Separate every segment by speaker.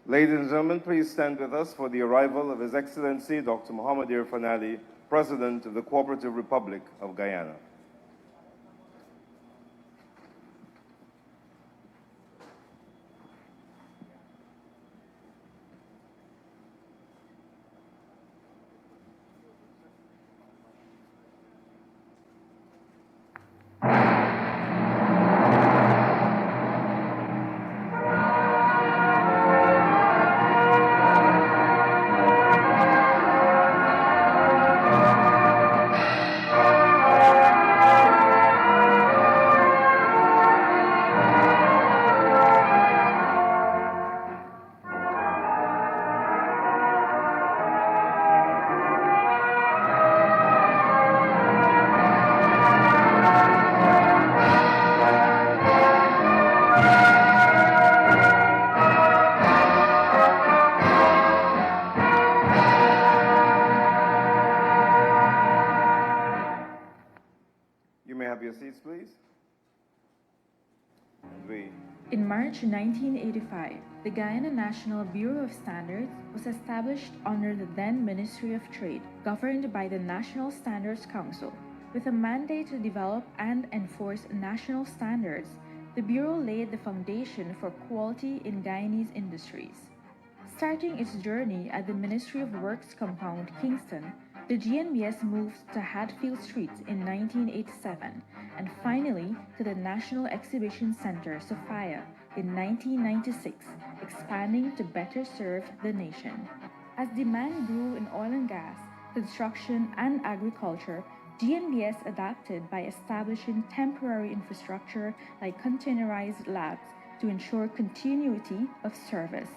Speaker 1: Ladies and gentlemen, please stand with us for the arrival of His Excellency Dr. Mohamed Irfan Ali, President of the Cooperative Republic of Guyana. You may have your seats, please.
Speaker 2: In March 1985, the Guyana National Bureau of Standards was established under the then Ministry of Trade, governed by the National Standards Council. With a mandate to develop and enforce national standards, the Bureau laid the foundation for quality in Guyanese industries. Starting its journey at the Ministry of Works compound, Kingston, the GNBS moved to Hatfield Street in 1987 and finally to the National Exhibition Center, Sophia, in 1996, expanding to better serve the nation. As demand grew in oil and gas, construction, and agriculture, GNBS adapted by establishing temporary infrastructure like containerized labs to ensure continuity of service.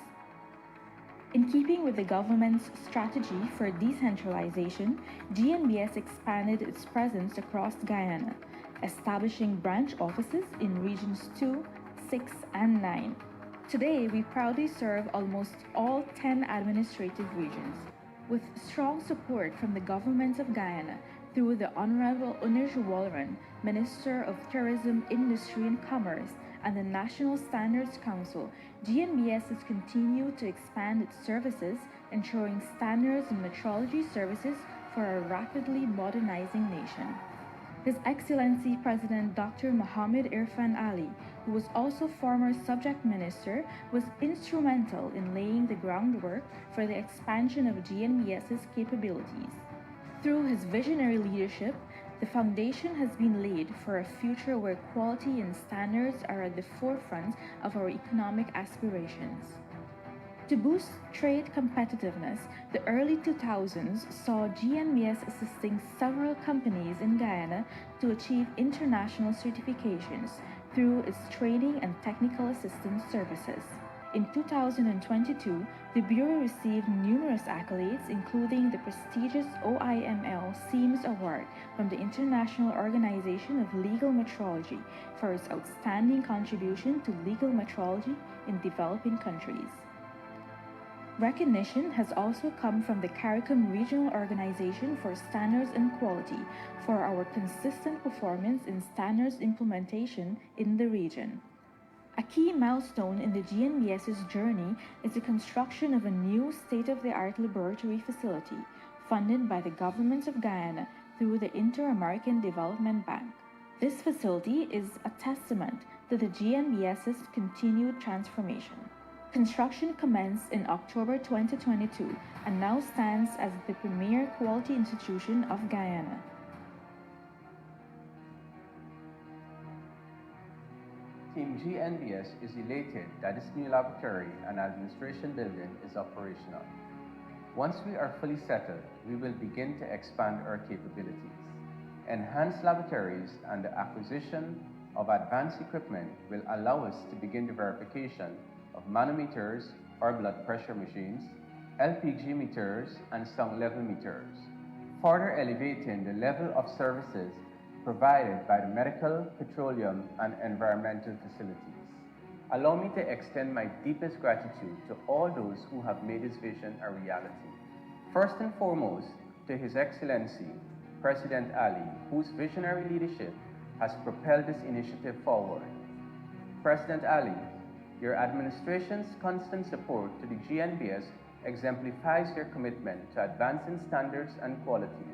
Speaker 2: In keeping with the government's strategy for decentralization, GNBS expanded its presence across Guyana, establishing branch offices in Regions 2, 6, and 9. Today, we proudly serve almost all 10 administrative regions. With strong support from the government of Guyana through the Honorable Unuj Walran, Minister of Tourism, Industry and Commerce, and the National Standards Council, GNBS has continued to expand its services, ensuring standards and metrology services for a rapidly modernizing nation. His Excellency President Dr. Mohamed Irfan Ali, who was also former subject minister, was instrumental in laying the groundwork for the expansion of GNBS's capabilities. Through his visionary leadership, the foundation has been laid for a future where quality and standards are at the forefront of our economic aspirations. To boost trade competitiveness, the early 2000s saw GNBS assisting several companies in Guyana to achieve international certifications through its training and technical assistance services. In 2022, the Bureau received numerous accolades, including the prestigious OIML SEAMS Award from the International Organization of Legal Metrology for its outstanding contribution to legal metrology in developing countries. Recognition has also come from the CARICOM Regional Organization for Standards and Quality for our consistent performance in standards implementation in the region. A key milestone in the GNBS's journey is the construction of a new state-of-the-art laboratory facility funded by the Government of Guyana through the Inter-American Development Bank. This facility is a testament to the GNBS's continued transformation. Construction commenced in October 2022 and now stands as the premier quality institution of Guyana.
Speaker 3: Team GNBS is elated that this new laboratory and administration building is operational. Once we are fully settled, we will begin to expand our capabilities. Enhanced laboratories and the acquisition of advanced equipment will allow us to begin the verification of manometers or blood pressure machines, LPG meters, and sound level meters, further elevating the level of services provided by the medical, petroleum, and environmental facilities. Allow me to extend my deepest gratitude to all those who have made this vision a reality. First and foremost, to His Excellency, President Ali, whose visionary leadership has propelled this initiative forward. President Ali, Your administration's constant support to the GNBS exemplifies your commitment to advancing standards and quality.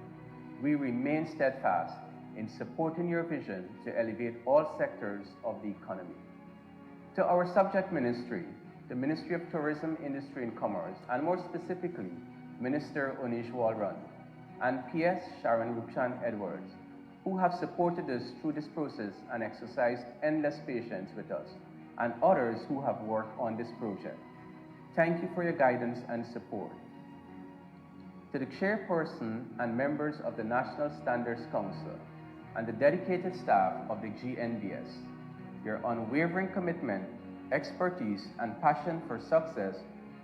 Speaker 3: We remain steadfast in supporting your vision to elevate all sectors of the economy. To our subject ministry, the Ministry of Tourism, Industry and Commerce, and more specifically, Minister Onish Walrun, and PS Sharon Rupchan Edwards, who have supported us through this process and exercised endless patience with us, and others who have worked on this project. Thank you for your guidance and support. To the chairperson and members of the National Standards Council and the dedicated staff of the GNBS, your unwavering commitment, expertise, and passion for success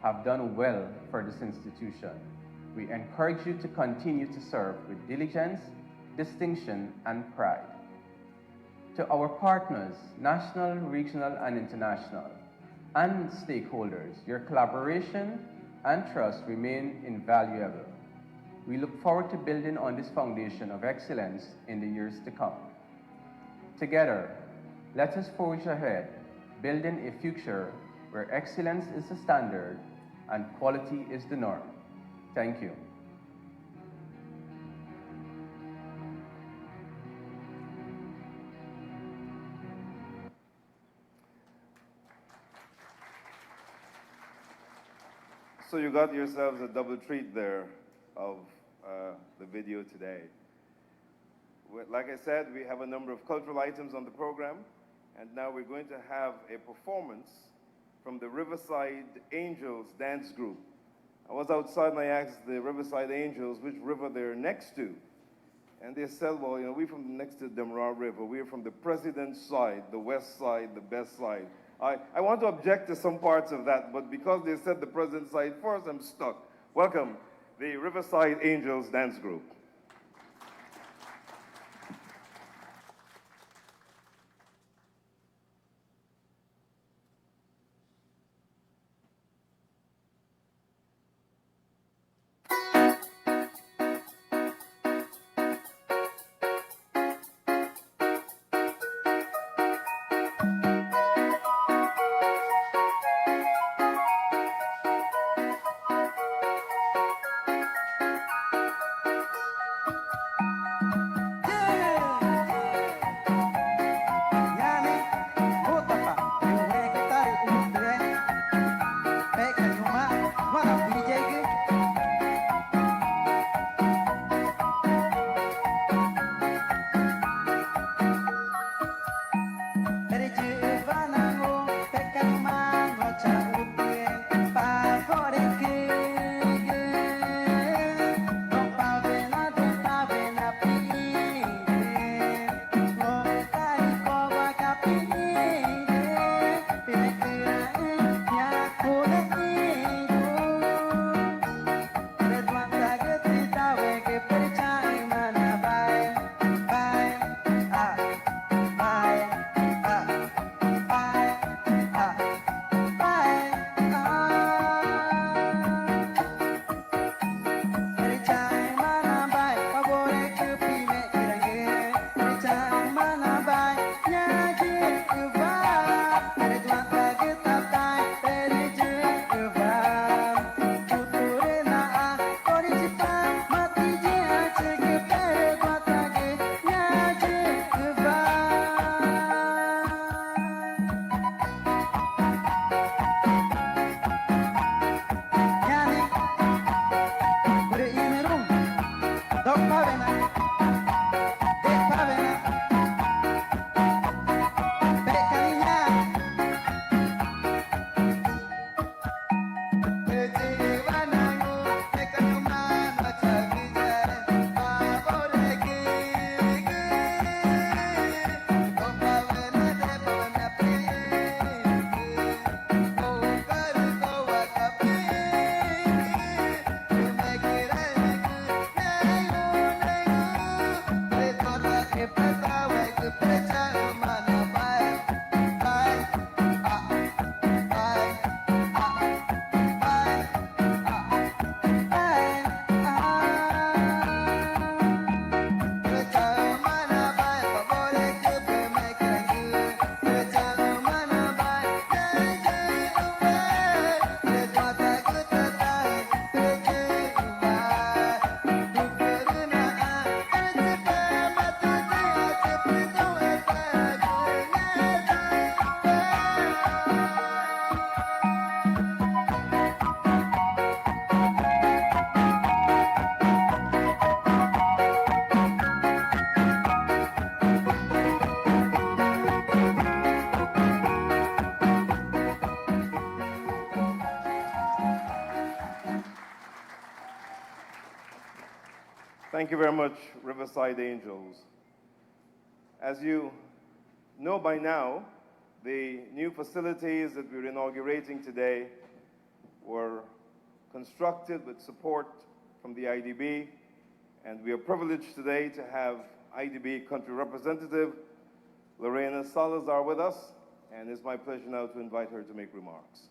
Speaker 3: have done well for this institution. We encourage you to continue to serve with diligence, distinction, and pride. To our partners, national, regional, and international, and stakeholders, your collaboration and trust remain invaluable. We look forward to building on this foundation of excellence in the years to come. Together, let us forge ahead, building a future where excellence is the standard and quality is the norm. Thank you.
Speaker 1: So you got yourselves a double treat there of the video today. Like I said, we have a number of cultural items on the program, and now we're going to have a performance from the Riverside Angels dance group. I was outside and I asked the Riverside Angels which river they're next to. And they said, well, you know, we're from next to the Demerara River. We're from the president's side, the west side, the best side. I want to object to some parts of that, but because they said the president's side first, I'm stuck. Welcome, the Riverside Angels dance group. Thank you very much, Riverside Angels. As you know by now, the new facilities that we're inaugurating today were constructed with support from the IDB, and we are privileged today to have IDB country representative Lorena Salazar with us, and it's my pleasure now to invite her to make remarks.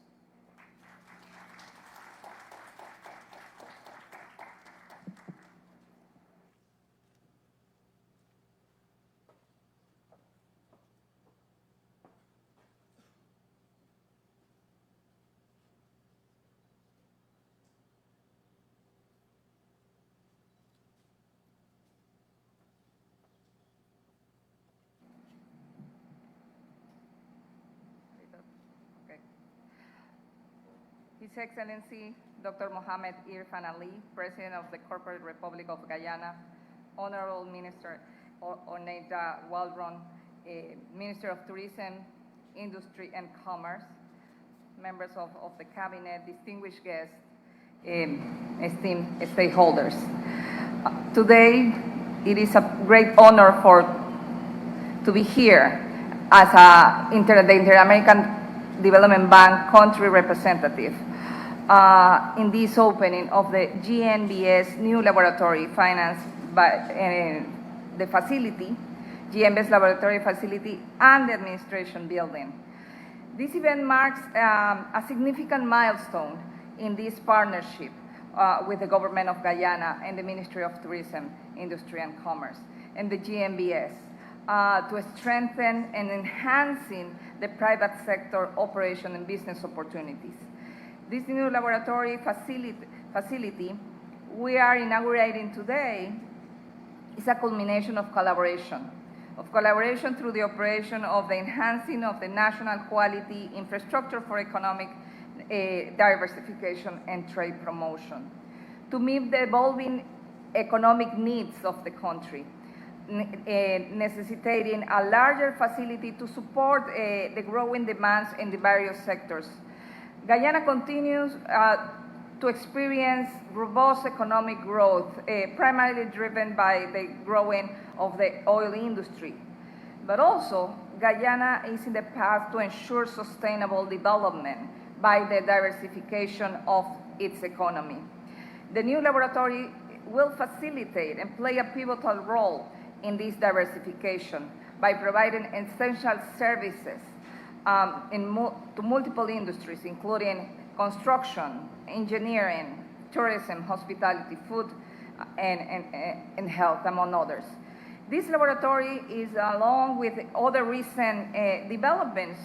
Speaker 4: Okay. His Excellency Dr. Mohamed Irfan Ali, President of the Corporate Republic of Guyana, Honorable Minister Oneida Waldron, Minister of Tourism, Industry and Commerce, members of the Cabinet, distinguished guests, esteemed stakeholders. Today, it is a great honor to be here as the Inter-American Development Bank country representative in this opening of the GNBS new laboratory financed by the facility, GNBS laboratory facility and the administration building. This event marks a significant milestone in this partnership with the government of Guyana and the Ministry of Tourism, Industry and Commerce and the GNBS to strengthen and enhancing the private sector operation and business opportunities. This new laboratory facility we are inaugurating today is a culmination of collaboration through the operation of the enhancing of the national quality infrastructure for economic diversification and trade promotion. To meet the evolving economic needs of the country, necessitating a larger facility to support the growing demands in the various sectors. Guyana continues to experience robust economic growth, primarily driven by the growing of the oil industry. But also, Guyana is in the path to ensure sustainable development by the diversification of its economy. The new laboratory will facilitate and play a pivotal role in this diversification by providing essential services to multiple industries, including construction, engineering, tourism, hospitality, food, and health, among others. This laboratory is, along with other recent developments,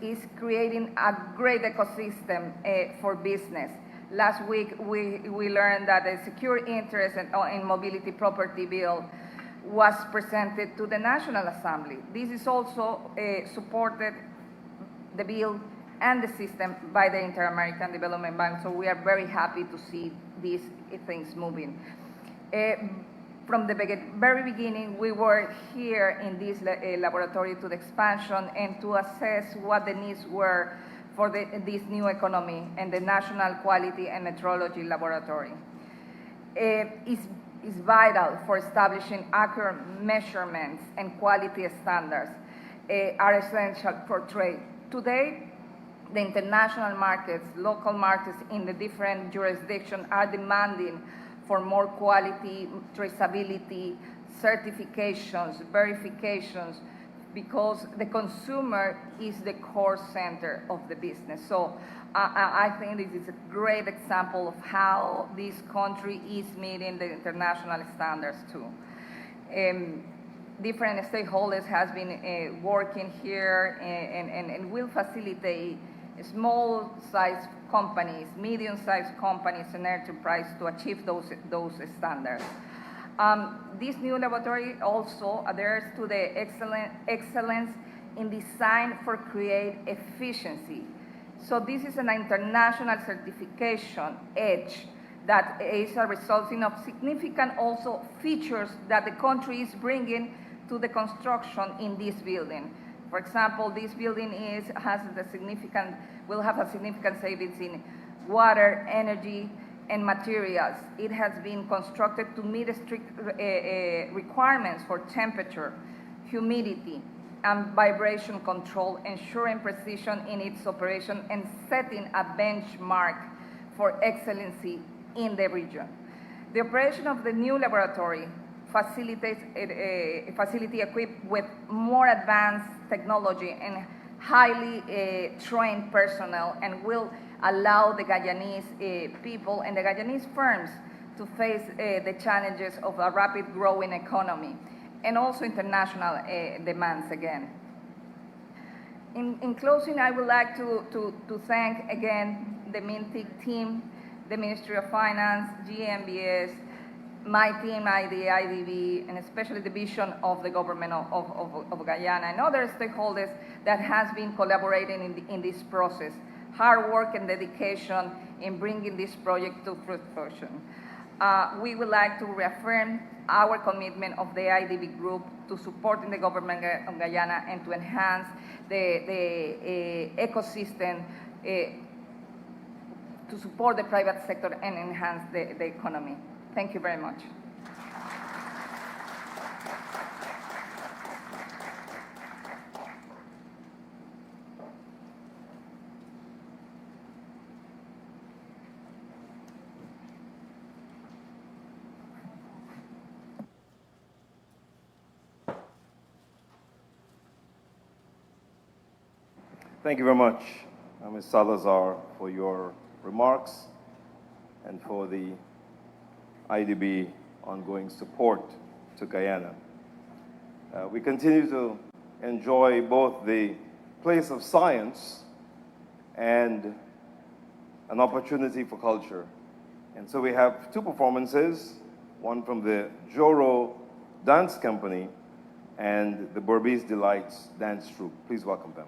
Speaker 4: is creating a great ecosystem for business. Last week, we learned that a secure interest in mobility property bill was presented to the National Assembly. This is also supported, the bill and the system, by the Inter-American Development Bank, so we are very happy to see these things moving. From the very beginning, we were here in this laboratory to the expansion and to assess what the needs were for this new economy and the National Quality and Metrology Laboratory. Is vital for establishing accurate measurements and quality standards are essential for trade. Today, the international markets, local markets in the different jurisdictions are demanding for more quality, traceability, certifications, verifications, because the consumer is the core center of the business. So I think this is a great example of how this country is meeting the international standards too. Different stakeholders has been working here and will facilitate small-sized companies, medium-sized companies, and enterprise to achieve those standards. This new laboratory also adheres to the excellence in design for create efficiency. So this is an international certification edge that is a resulting of significant also features that the country is bringing to the construction in this building. For example, this building will have a significant savings in water, energy, and materials. It has been constructed to meet strict requirements for temperature, humidity, and vibration control, ensuring precision in its operation and setting a benchmark for excellency in the region. The operation of the new laboratory facilitates a facility equipped with more advanced technology and highly trained personnel, and will allow the Guyanese people and the Guyanese firms to face the challenges of a rapid growing economy and also international demands again. In closing, I would like to thank again the MINTIC team, the Ministry of Finance, GMBS, my team, the IDB, and especially the vision of the government of Guyana and other stakeholders that has been collaborating in this process. Hard work and dedication in bringing this project to fruition. We would like to reaffirm our commitment of the IDB group to supporting the government of Guyana and to enhance the ecosystem, to support the private sector and enhance the economy. Thank you very much.
Speaker 1: Thank you very much, Ms. Salazar, for your remarks and for the IDB ongoing support to Guyana. We continue to enjoy both the place of science and an opportunity for culture. And so we have two performances, one from the Joro Dance Company and the Berbice Delights Dance Troupe. Please welcome them.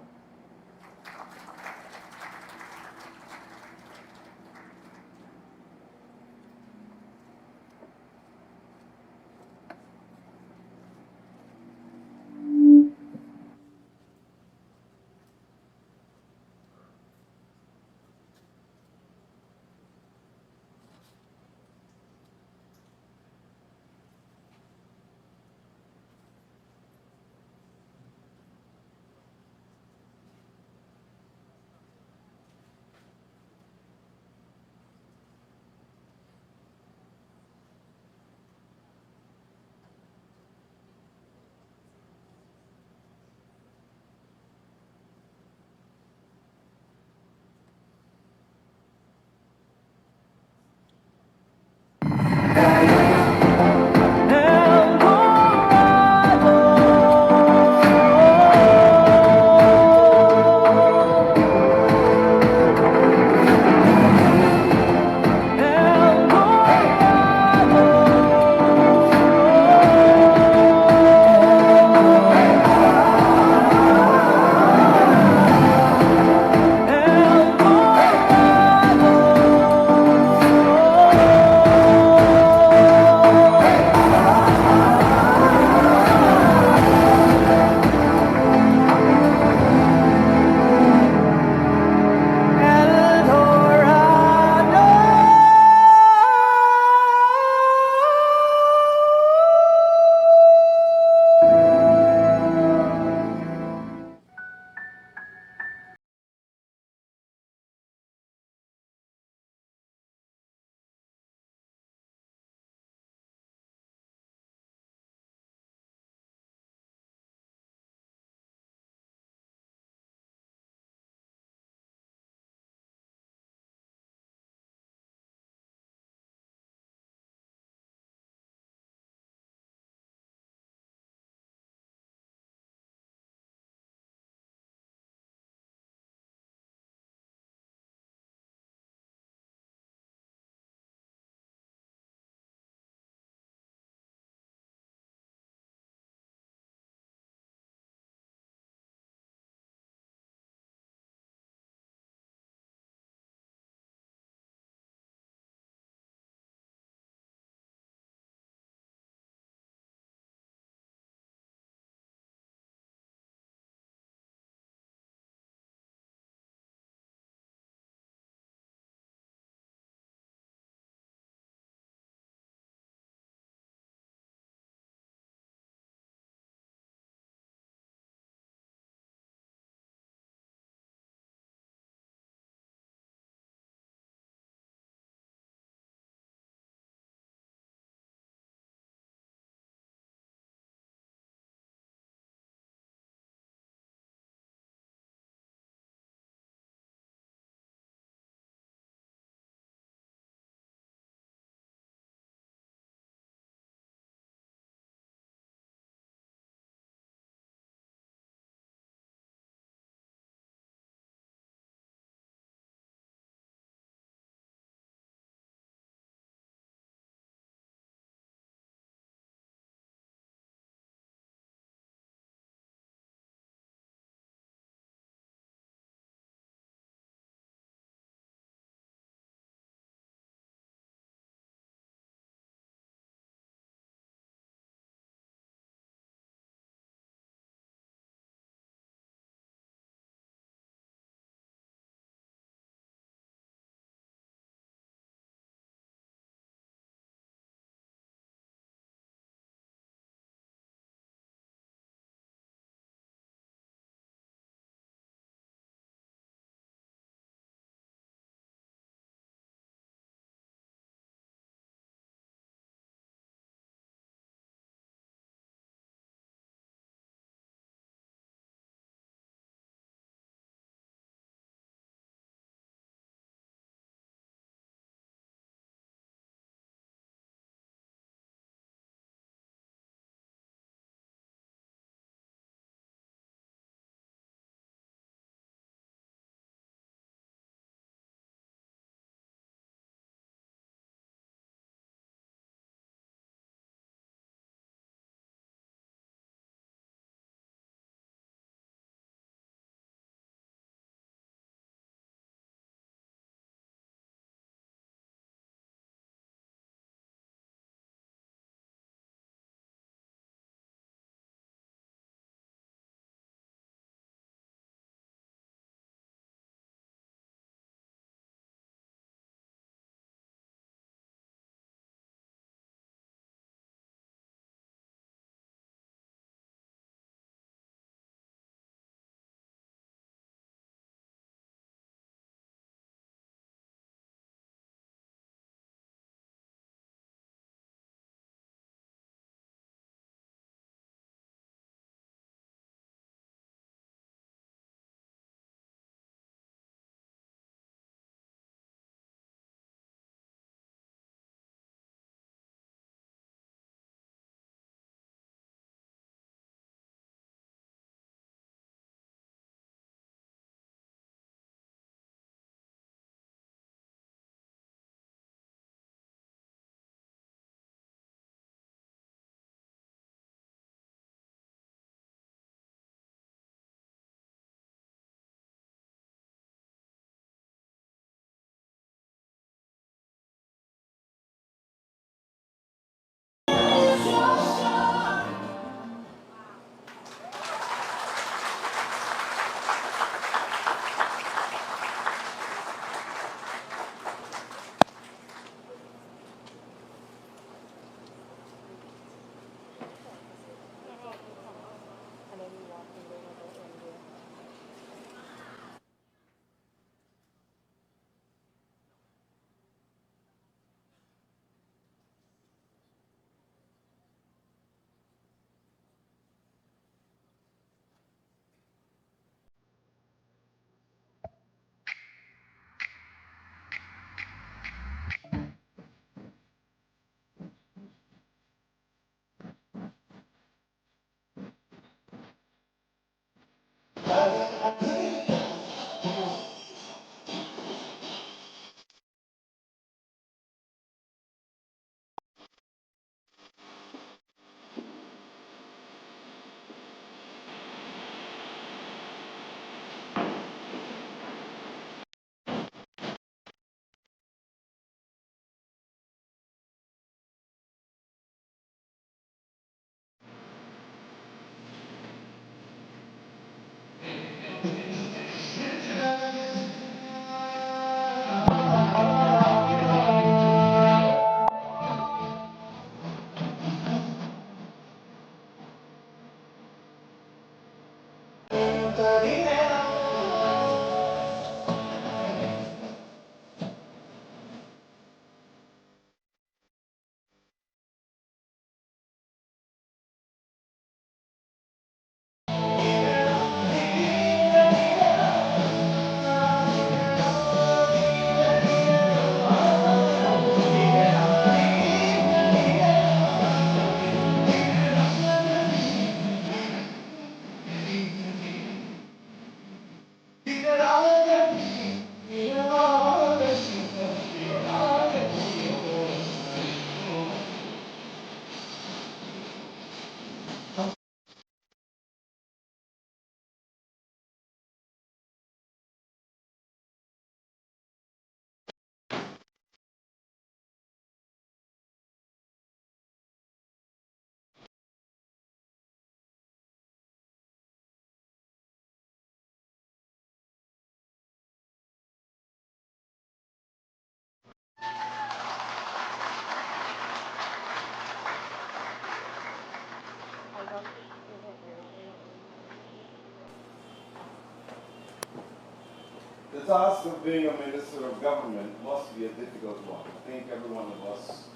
Speaker 1: task of being a minister of government must be a difficult one. I think every one of us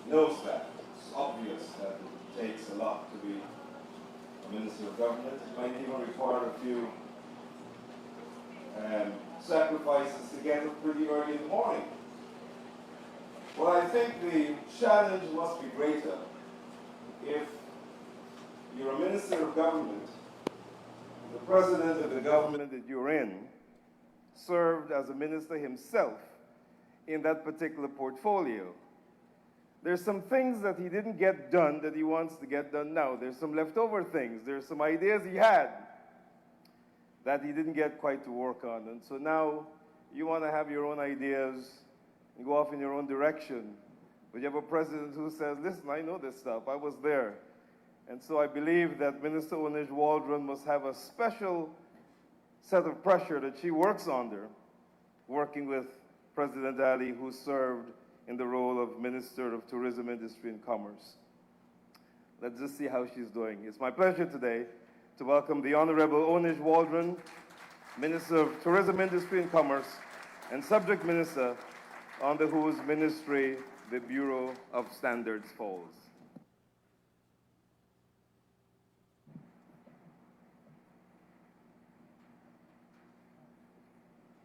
Speaker 1: knows that. It's obvious that it takes a lot to be a minister of government. It might even require a few sacrifices to get up pretty early in the morning. Well, I think the challenge must be greater if you're a minister of government, the president of the government that you're in served as a minister himself in that particular portfolio. There's some things that he didn't get done that he wants to get done now. There's some leftover things. There's some ideas he had that he didn't get quite to work on. And so now you want to have your own ideas and go off in your own direction. But you have a president who says, listen, I know this stuff. I was there. And so I believe that Minister Onish Waldron must have a special set of pressure that she works under, working with President Ali, who served in the role of Minister of Tourism, Industry and Commerce. Let's just see how she's doing. It's my pleasure today to welcome the Honorable Onish Waldron, Minister of Tourism, Industry and Commerce, and Subject Minister under whose ministry the Bureau of Standards falls.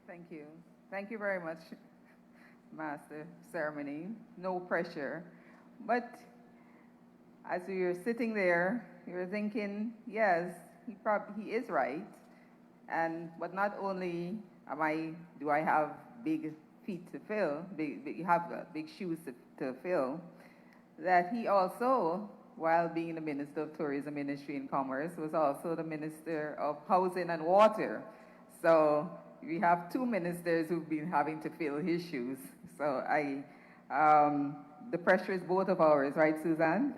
Speaker 5: Thank you. Thank you very much, Master Ceremony. No pressure. But as you're sitting there, you're thinking, yes, he is right. But not only do I have big feet to fill, big shoes to fill, that he also, while being the Minister of Tourism, Industry and Commerce, was also the Minister of Housing and Water. So we have two ministers who've been having to fill his shoes. So the pressure is both of ours, right, Suzanne?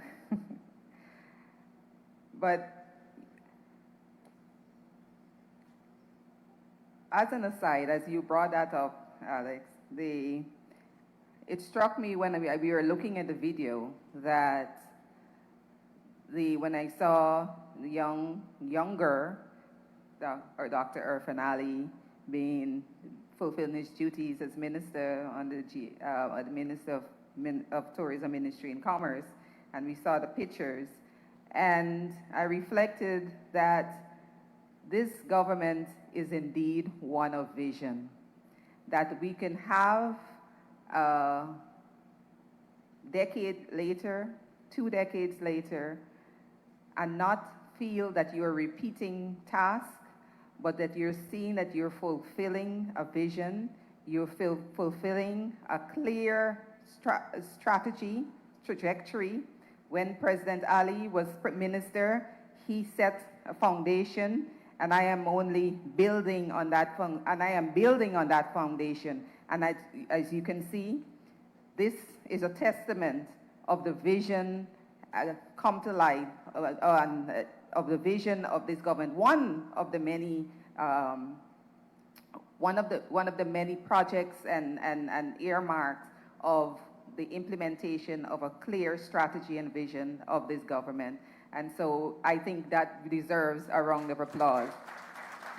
Speaker 5: But as an aside, as you brought that up, Alex, it struck me when we were looking at the video that when I saw the younger Dr. Irfan Ali fulfilling his duties as minister under the Minister of Tourism, Industry and Commerce, and we saw the pictures, and I reflected that this government is indeed one of vision, that we can have a decade later, 2 decades later, and not feel that you're repeating tasks, but that you're seeing that you're fulfilling a vision, you're fulfilling a clear strategy, trajectory. When President Ali was minister, he set a foundation, and I am only building on that foundation. And as you can see, this is a testament of the vision come to life, of the vision of this government. One of the many projects and earmarks of the implementation of a clear strategy and vision of this government. And so I think that deserves a round of applause.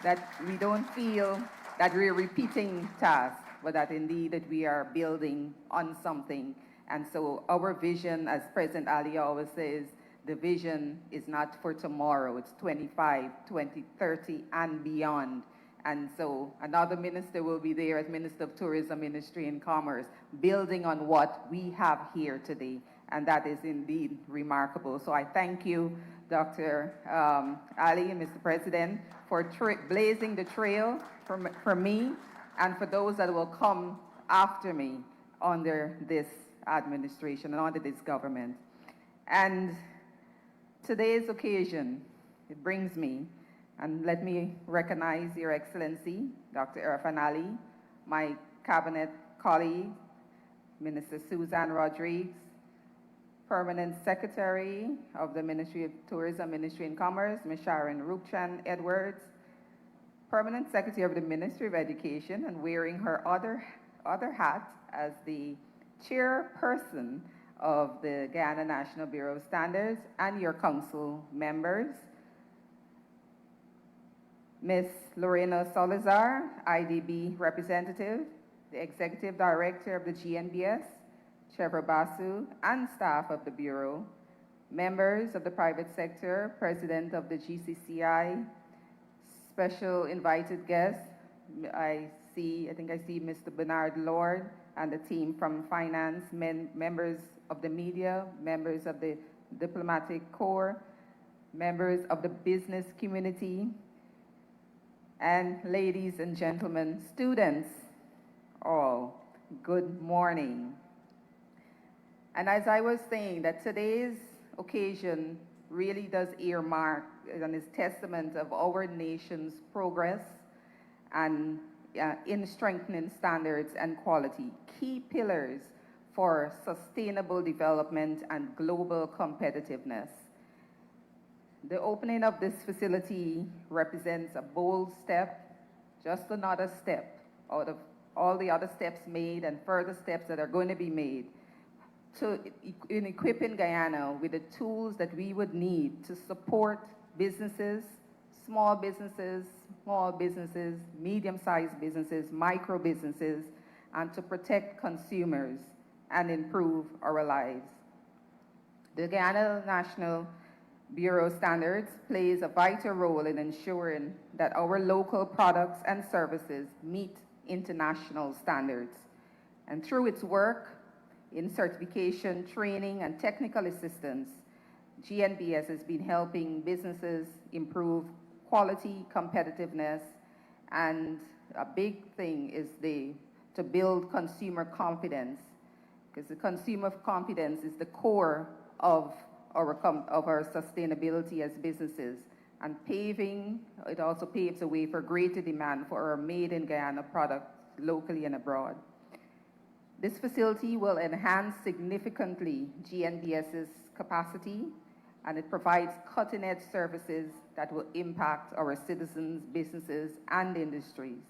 Speaker 5: That we don't feel that we're repeating tasks, but that indeed that we are building on something. And so our vision, as President Ali always says, the vision is not for tomorrow, it's 25, 2030 and beyond. And so another minister will be there as Minister of Tourism, Industry and Commerce, building on what we have here today. And that is indeed remarkable. So I thank you, Dr. Ali and Mr. President, for blazing the trail for me and for those that will come after me under this administration and under this government. And today's occasion, it brings me, and let me recognize Your Excellency, Dr. Irfan Ali, my cabinet colleague, Minister Suzanne Rodriguez, Permanent Secretary of the Ministry of Tourism, Industry and Commerce, Ms. Sharon Rupchan Edwards, Permanent Secretary of the Ministry of Education, and wearing her other hat as the chairperson of the Guyana National Bureau of Standards, and your council members, Ms. Lorena Salazar, IDB representative, the Executive Director of the GNBS, Trevor Basu, and staff of the Bureau, members of the private sector, President of the GCCI, special invited guests. I think I see Mr. Bernard Lord and the team from finance, members of the media, members of the diplomatic corps, members of the business community, and ladies and gentlemen, students, all, good morning. And as I was saying, that today's occasion really does earmark and is testament of our nation's progress and in strengthening standards and quality, key pillars for sustainable development and global competitiveness. The opening of this facility represents a bold step, just another step out of all the other steps made and further steps that are going to be made in equipping Guyana with the tools that we would need to support businesses, small businesses, medium-sized businesses, micro businesses, and to protect consumers and improve our lives. The Guyana National Bureau of Standards plays a vital role in ensuring that our local products and services meet international standards. And through its work in certification, training, and technical assistance, GNBS has been helping businesses improve quality, competitiveness, and a big thing is to build consumer confidence, because the consumer confidence is the core of our sustainability as businesses. And it also paves the way for greater demand for our made-in-Guyana products locally and abroad. This facility will enhance significantly GNBS's capacity, and it provides cutting-edge services that will impact our citizens, businesses, and industries.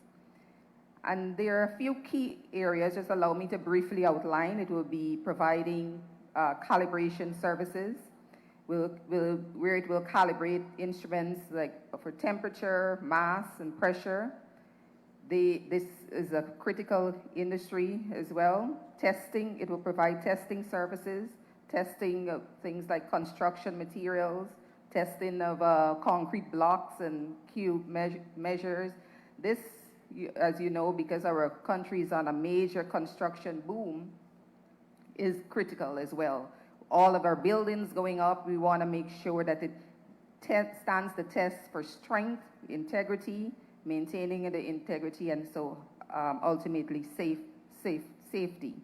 Speaker 5: And there are a few key areas, just allow me to briefly outline. It will be providing calibration services, where it will calibrate instruments like for temperature, mass, and pressure. This is a critical industry as well. Testing, it will provide testing services, testing of things like construction materials, testing of concrete blocks and cube measures. This, as you know, because our country is on a major construction boom, is critical as well. All of our buildings going up, we want to make sure that it stands the test for strength, integrity, maintaining the integrity, and so ultimately safety.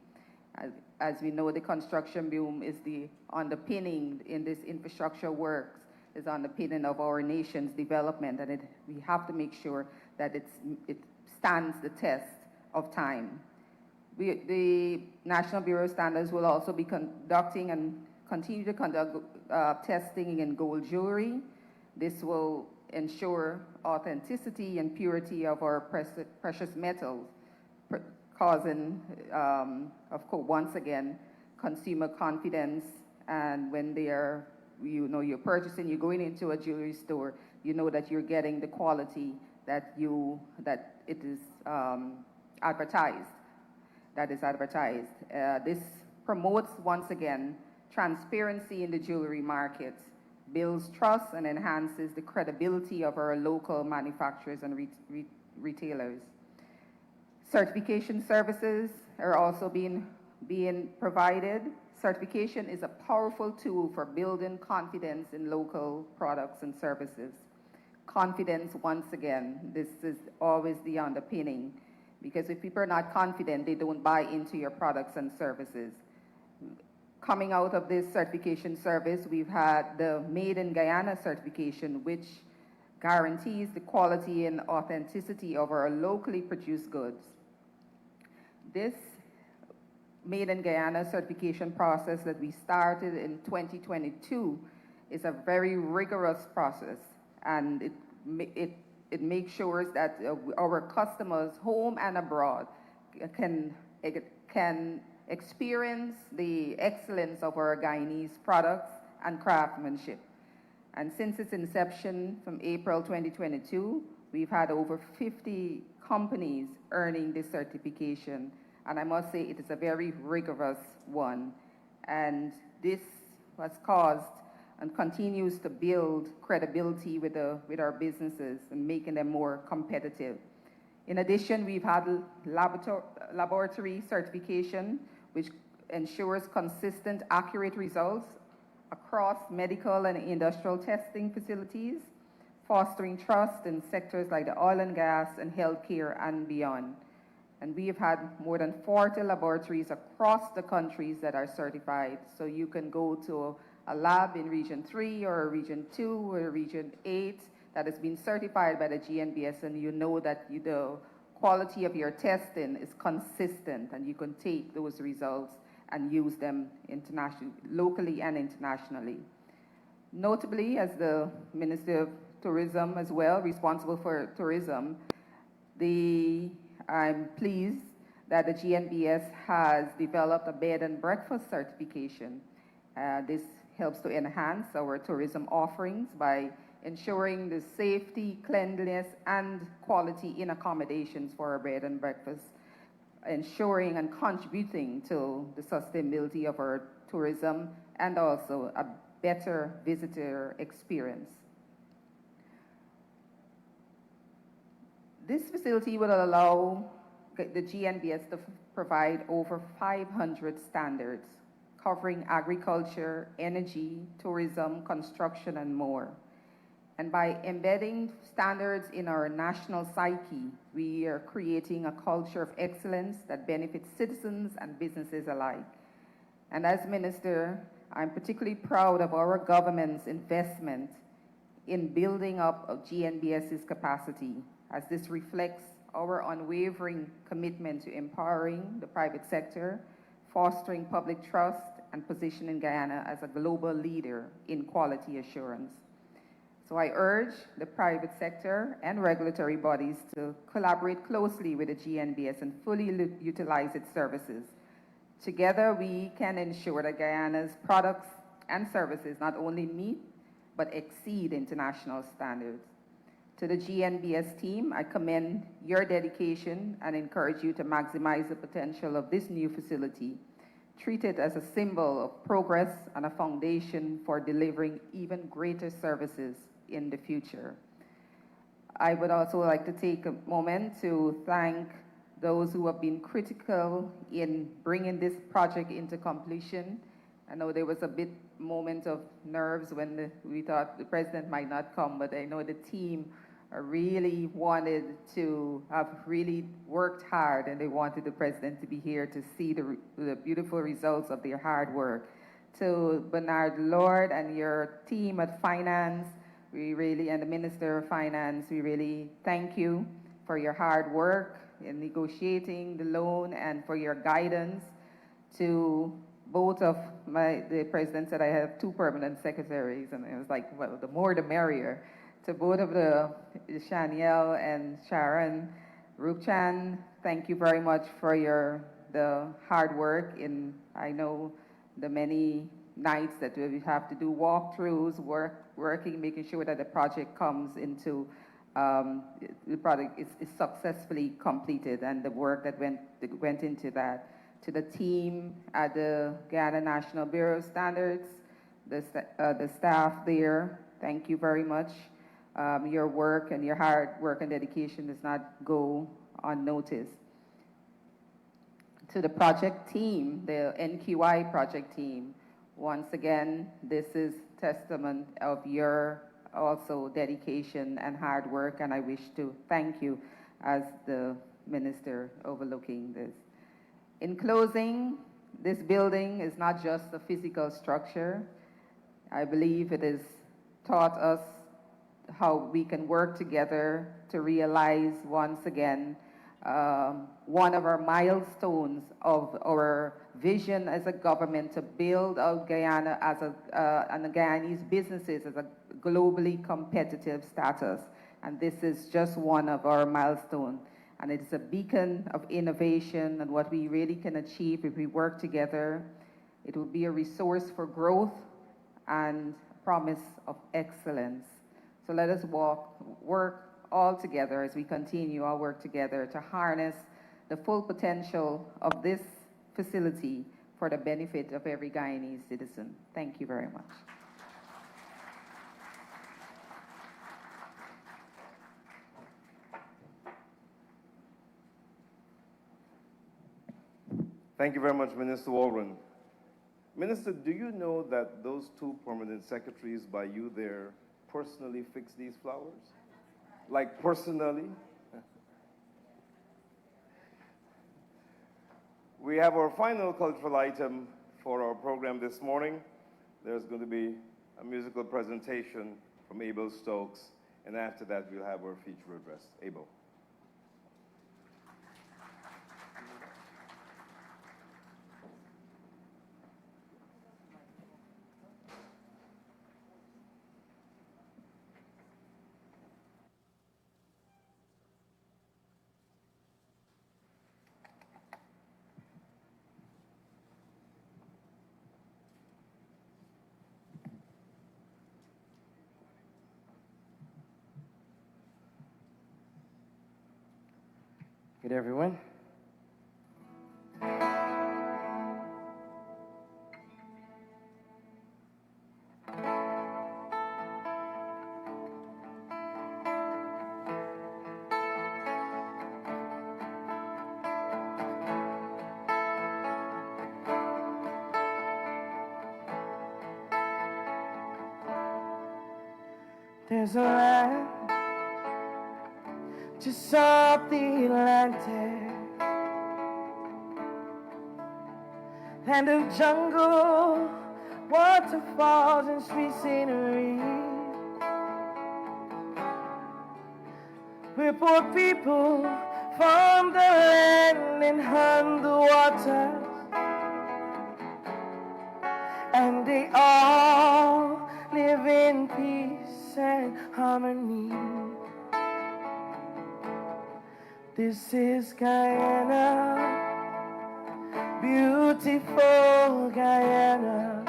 Speaker 5: As we know, the construction boom is the underpinning in this infrastructure works, is underpinning of our nation's development, and we have to make sure that it stands the test of time. The National Bureau of Standards will also be conducting and continue to conduct testing in gold jewelry. This will ensure authenticity and purity of our precious metals, causing, of course, once again, consumer confidence. And when you're purchasing, you're going into a jewelry store, you know that you're getting the quality that it is advertised. This promotes, once again, transparency in the jewelry markets, builds trust, and enhances the credibility of our local manufacturers and retailers. Certification services are also being provided. Certification is a powerful tool for building confidence in local products and services. Confidence, once again, this is always the underpinning, because if people are not confident, they don't buy into your products and services. Coming out of this certification service, we've had the Made in Guyana certification, which guarantees the quality and authenticity of our locally produced goods. This Made in Guyana certification process that we started in 2022 is a very rigorous process, and it makes sure that our customers, home and abroad, can experience the excellence of our Guyanese products and craftsmanship. And since its inception from April 2022, We've had over 50 companies earning this certification, and I must say it is a very rigorous one. And this has caused and continues to build credibility with our businesses and making them more competitive. In addition, we've had laboratory certification, which ensures consistent, accurate results across medical and industrial testing facilities, fostering trust in sectors like the oil and gas and healthcare and beyond. And we have had more than 40 laboratories across the countries that are certified. So you can go to a lab in Region 3 or Region 2 or Region 8 that has been certified by the GNBS, and you know that the quality of your testing is consistent, and you can take those results and use them internationally, locally and internationally. Notably, as the Minister of Tourism as well, responsible for tourism, I'm pleased that the GNBS has developed a bed and breakfast certification. This helps to enhance our tourism offerings by ensuring the safety, cleanliness, and quality in accommodations for our bed and breakfast, ensuring and contributing to the sustainability of our tourism and also a better visitor experience. This facility will allow the GNBS to provide over 500 standards covering agriculture, energy, tourism, construction, and more. And by embedding standards in our national psyche, we are creating a culture of excellence that benefits citizens and businesses alike. And as Minister, I'm particularly proud of our government's investment in building up of GNBS's capacity, as this reflects our unwavering commitment to empowering the private sector, fostering public trust, and positioning Guyana as a global leader in quality assurance. So I urge the private sector and regulatory bodies to collaborate closely with the GNBS and fully utilize its services. Together, we can ensure that Guyana's products and services not only meet, but exceed international standards. To the GNBS team, I commend your dedication and encourage you to maximize the potential of this new facility. Treat it as a symbol of progress and a foundation for delivering even greater services in the future. I would also like to take a moment to thank those who have been critical in bringing this project into completion. I know there was a bit moment of nerves when we thought the president might not come, but I know the team really wanted to have really worked hard, and they wanted the president to be here to see the beautiful results of their hard work. To Bernard Lord and your team at Finance, and the Minister of Finance, we really thank you for your hard work in negotiating the loan and for your guidance. To both of the president said I have 2 permanent secretaries, and it was like, well, the more the merrier. To both of the Shaniel and Sharon, Rupchan, thank you very much for the hard work in, I know, the many nights that we have to do walkthroughs, working, making sure that the project comes into, the project is successfully completed, and the work that went into that. To the team at the Guyana National Bureau of Standards, the staff there, thank you very much. Your work and your hard work and dedication does not go unnoticed. To the project team, the NQI project team, once again, this is testament of your also dedication and hard work, and I wish to thank you as the minister overlooking this. In closing, this building is not just a physical structure. I believe it has taught us how we can work together to realize once again one of our milestones of our vision as a government to build out Guyana as and the Guyanese businesses as a globally competitive status. And this is just one of our milestones. And it's a beacon of innovation and what we really can achieve if we work together. It will be a resource for growth and promise of excellence. So let us work all together as we continue our work together to harness the full potential of this facility for the benefit of every Guyanese citizen. Thank you very much.
Speaker 1: Thank you very much, Minister Walron. Minister, do you know that those two permanent secretaries by you there personally fix these flowers? Like personally? We have our final cultural item for our program this morning. There's going to be a musical presentation from Abel Stokes, and after that we'll have our feature address. Abel.
Speaker 6: Good, everyone. There's a land just off the Atlantic, land of jungle, waterfalls and sweet scenery, where poor people from the land and hunt the waters, and they all live in peace and harmony. This is Guyana, beautiful Guyana.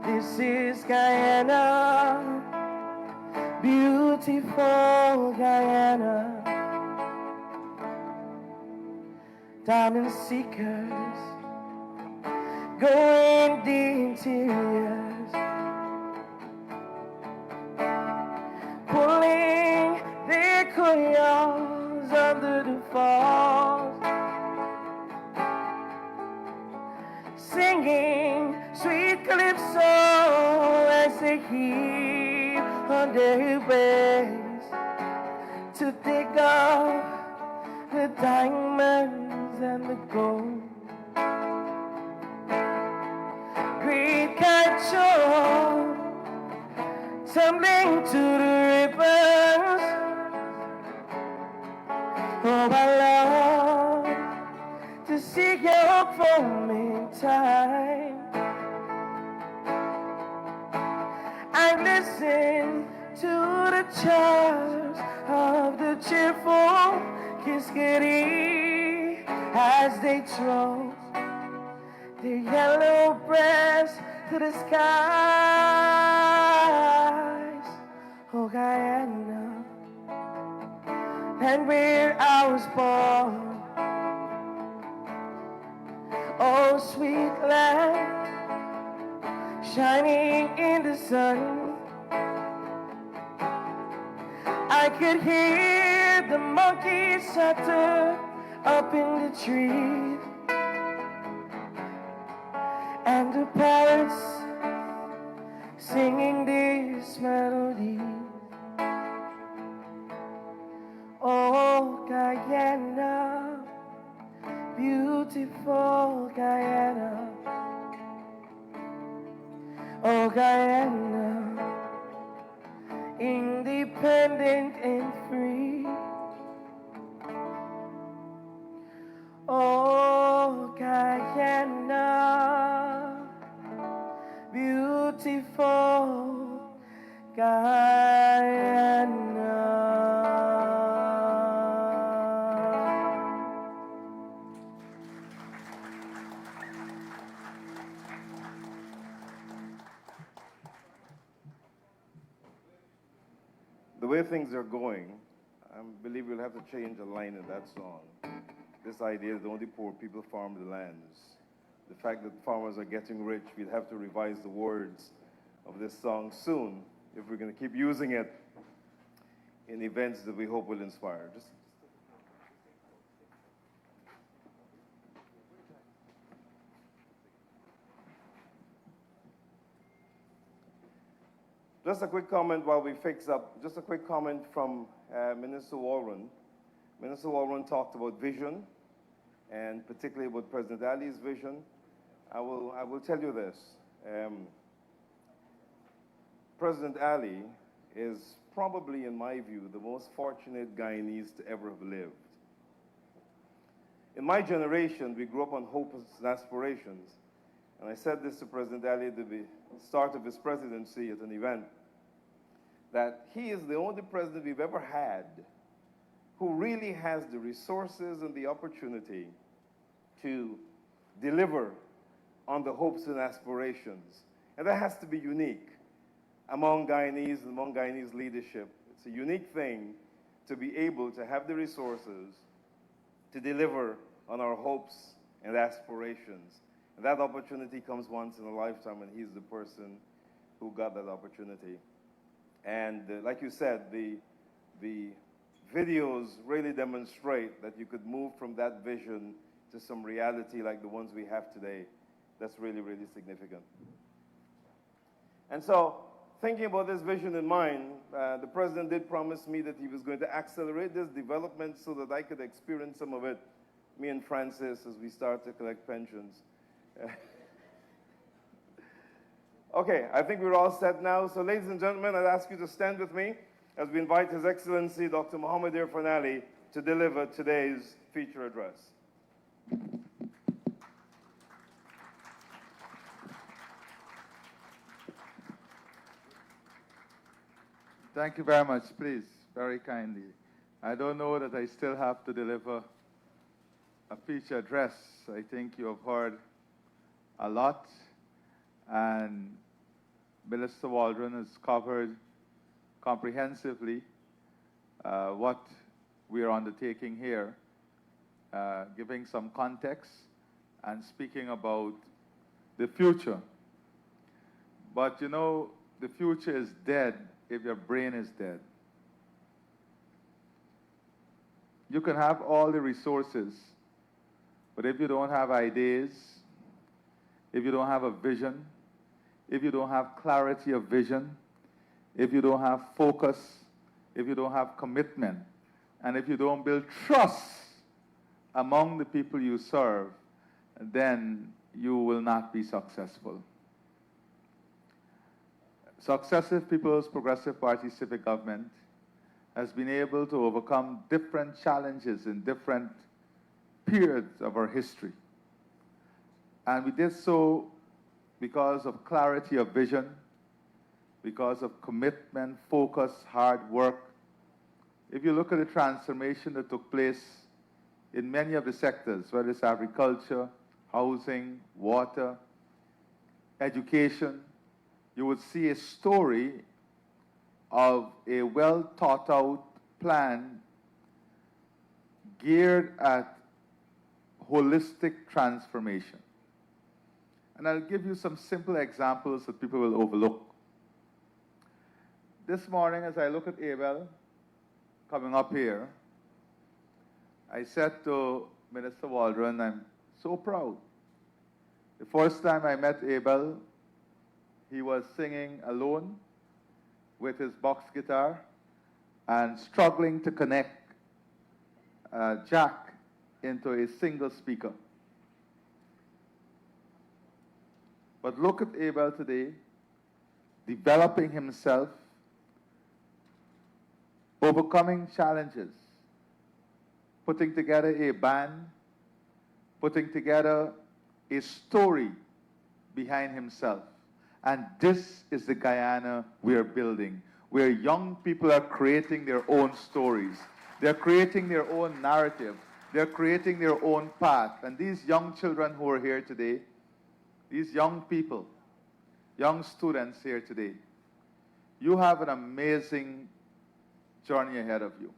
Speaker 6: This is Guyana, beautiful Guyana. Diamond seekers go in the interiors, pulling their coils under the falls, singing sweet calypso as they heave on their waves to dig up the diamonds and the gold. Great kite tumbling to the rivers. Oh, I love to see your foaming tide. I listen to the chimes of the cheerful Kiskadee as they throw their yellow breasts to the skies. Oh, Guyana, and where I was born. Oh, sweet land, shining in the sun. I could hear the monkeys chatter up in the trees, and the parrots singing this melody. Oh, Guyana, beautiful Guyana. Oh, Guyana, independent and free. Oh, Guyana, beautiful Guyana.
Speaker 1: things are going, I believe we'll have to change a line in that song. This idea that only poor people farm the lands. The fact that farmers are getting rich, we'll have to revise the words of this song soon if we're going to keep using it in events that we hope will inspire. Just a quick comment while we fix up. Just a quick comment from Minister Walron. Minister Walron talked about vision, and particularly about President Ali's vision. I will tell you this. President Ali is probably, in my view, the most fortunate Guyanese to ever have lived. In my generation, we grew up on hopes and aspirations. And I said this to President Ali at the start of his presidency at an event, that he is the only president we've ever had who really has the resources and the opportunity to deliver on the hopes and aspirations. And that has to be unique among Guyanese and among Guyanese leadership. It's a unique thing to be able to have the resources to deliver on our hopes and aspirations. And that opportunity comes once in a lifetime, and he's the person who got that opportunity. And like you said, the videos really demonstrate that you could move from that vision to some reality like the ones we have today. That's really, really significant. And so, thinking about this vision in mind, the president did promise me that he was going to accelerate this development so that I could experience some of it, me and Francis, as we start to collect pensions. Okay, I think we're all set now. So ladies and gentlemen, I'd ask you to stand with me as we invite His Excellency Dr. Mohamed Irfan Ali to deliver today's feature address.
Speaker 7: Thank you very much, please, very kindly. I don't know that I still have to deliver a feature address. I think you have heard a lot, and Minister Waldron has covered comprehensively what we are undertaking here, giving some context and speaking about the future. But you know, the future is dead if your brain is dead. You can have all the resources, but if you don't have ideas, if you don't have a vision, if you don't have clarity of vision, if you don't have focus, if you don't have commitment, and if you don't build trust among the people you serve, then you will not be successful. Successive People's Progressive Party civic government has been able to overcome different challenges in different periods of our history. And we did so because of clarity of vision, because of commitment, focus, hard work. If you look at the transformation that took place in many of the sectors, whether it's agriculture, housing, water, education, you would see a story of a well thought out plan geared at holistic transformation. And I'll give you some simple examples that people will overlook. This morning, as I look at Abel coming up here, I said to Minister Waldron, I'm so proud. The first time I met Abel, he was singing alone with his box guitar and struggling to connect jack into a single speaker. But look at Abel today, developing himself, overcoming challenges, putting together a band, putting together a story behind himself. And this is the Guyana we are building, where young people are creating their own stories. They're creating their own narrative. They're creating their own path. And these young children who are here today, these young people, young students here today, you have an amazing journey ahead of you.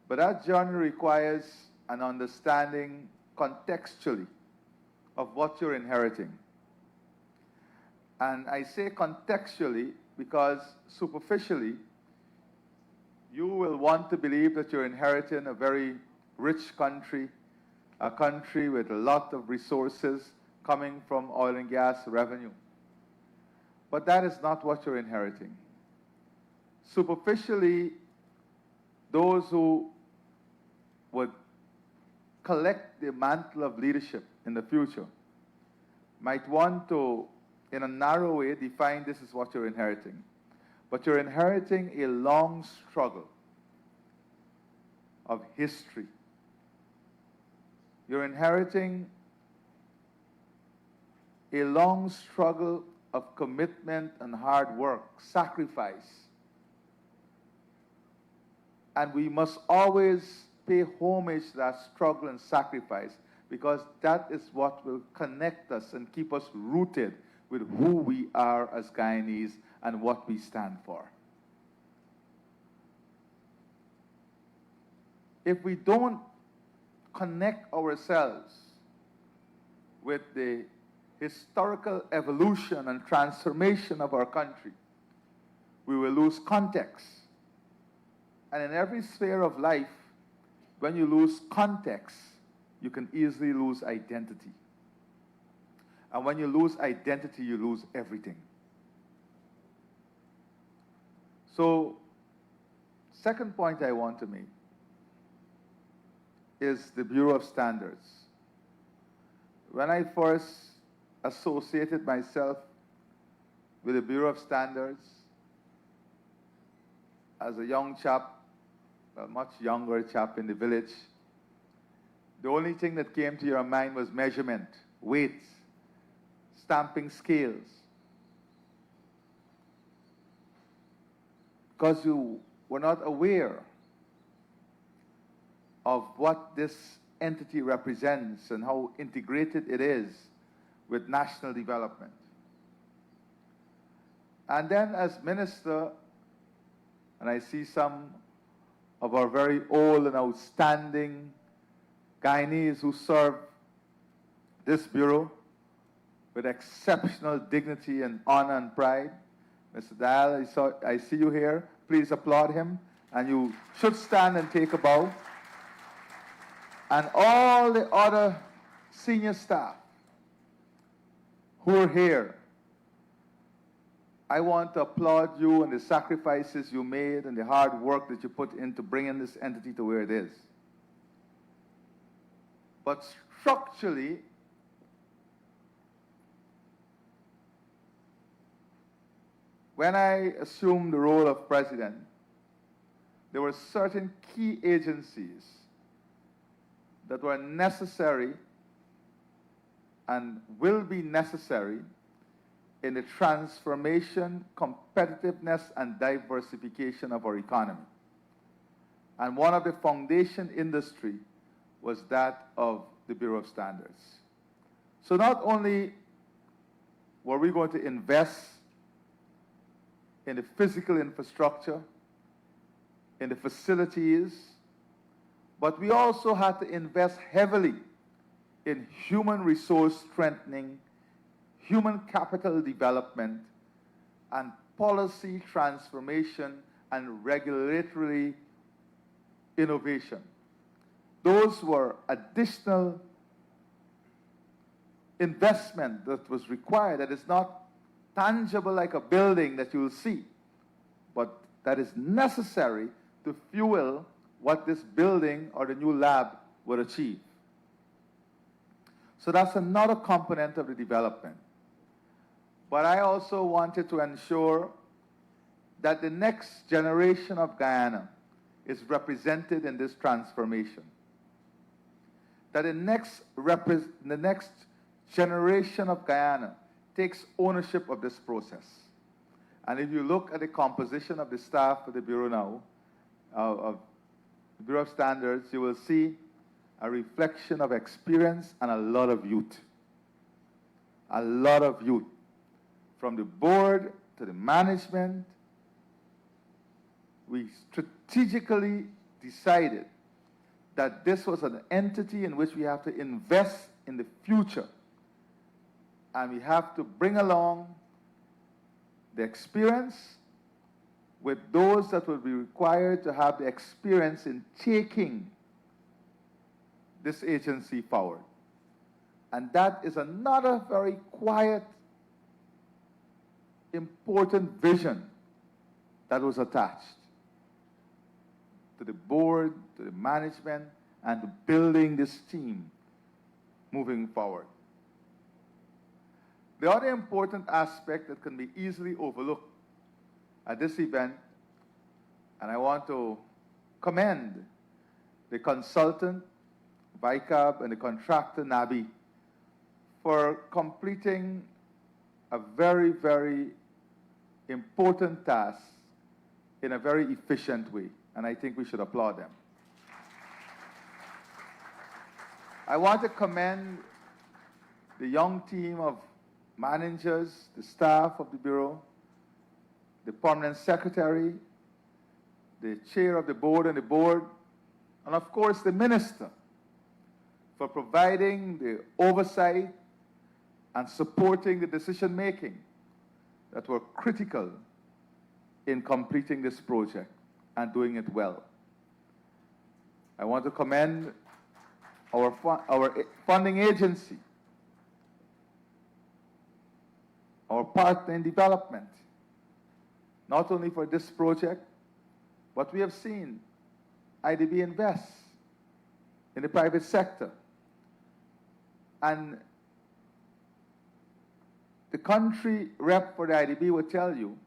Speaker 7: But that journey requires an understanding contextually of what you're inheriting. And I say contextually because superficially, you will want to believe that you're inheriting a very rich country, a country with a lot of resources coming from oil and gas revenue. But that is not what you're inheriting. Superficially, those who would collect the mantle of leadership in the future might want to, in a narrow way, define this as what you're inheriting. But you're inheriting a long struggle of history. You're inheriting a long struggle of commitment and hard work, sacrifice. And we must always pay homage to that struggle and sacrifice, because that is what will connect us and keep us rooted with who we are as Guyanese and what we stand for. If we don't connect ourselves with the historical evolution and transformation of our country, we will lose context. And in every sphere of life, when you lose context, you can easily lose identity. And when you lose identity, you lose everything. So, second point I want to make is the Bureau of Standards. When I first associated myself with the Bureau of Standards as a young chap, a much younger chap in the village, the only thing that came to your mind was measurement, weights, stamping scales. Because you were not aware of what this entity represents and how integrated it is with national development. And then as minister, and I see some of our very old and outstanding Guyanese who serve this bureau with exceptional dignity and honor and pride. Mr. Dial, I see you here. Please applaud him. And you should stand and take a bow. And all the other senior staff who are here, I want to applaud you and the sacrifices you made and the hard work that you put into bringing this entity to where it is. But structurally, when I assumed the role of president, there were certain key agencies that were necessary and will be necessary in the transformation, competitiveness, and diversification of our economy. And one of the foundation industry was that of the Bureau of Standards. So not only were we going to invest in the physical infrastructure, in the facilities, but we also had to invest heavily in human resource strengthening, human capital development, and policy transformation and regulatory innovation. Those were additional investment that was required, that is not tangible like a building that you will see, but that is necessary to fuel what this building or the new lab would achieve. So that's another component of the development. But I also wanted to ensure that the next generation of Guyana is represented in this transformation. That the next generation of Guyana takes ownership of this process. And if you look at the composition of the staff of the Bureau now, of the Bureau of Standards, you will see a reflection of experience and a lot of youth. A lot of youth. From the board to the management, we strategically decided that this was an entity in which we have to invest in the future. And we have to bring along the experience with those that will be required to have the experience in taking this agency forward. And that is another very quiet, important vision that was attached to the board, to the management, and to building this team moving forward. The other important aspect that can be easily overlooked at this event, and I want to commend the consultant, VICAB, and the contractor, NABI, for completing a very, very important task in a very efficient way, and I think we should applaud them. I want to commend the young team of managers, the staff of the Bureau, the permanent secretary, the chair of the board and the board, and of course the minister for providing the oversight and supporting the decision-making that were critical in completing this project and doing it well. I want to commend our funding agency, our partner in development, not only for this project, but we have seen IDB invest in the private sector. And the country rep for the IDB will tell you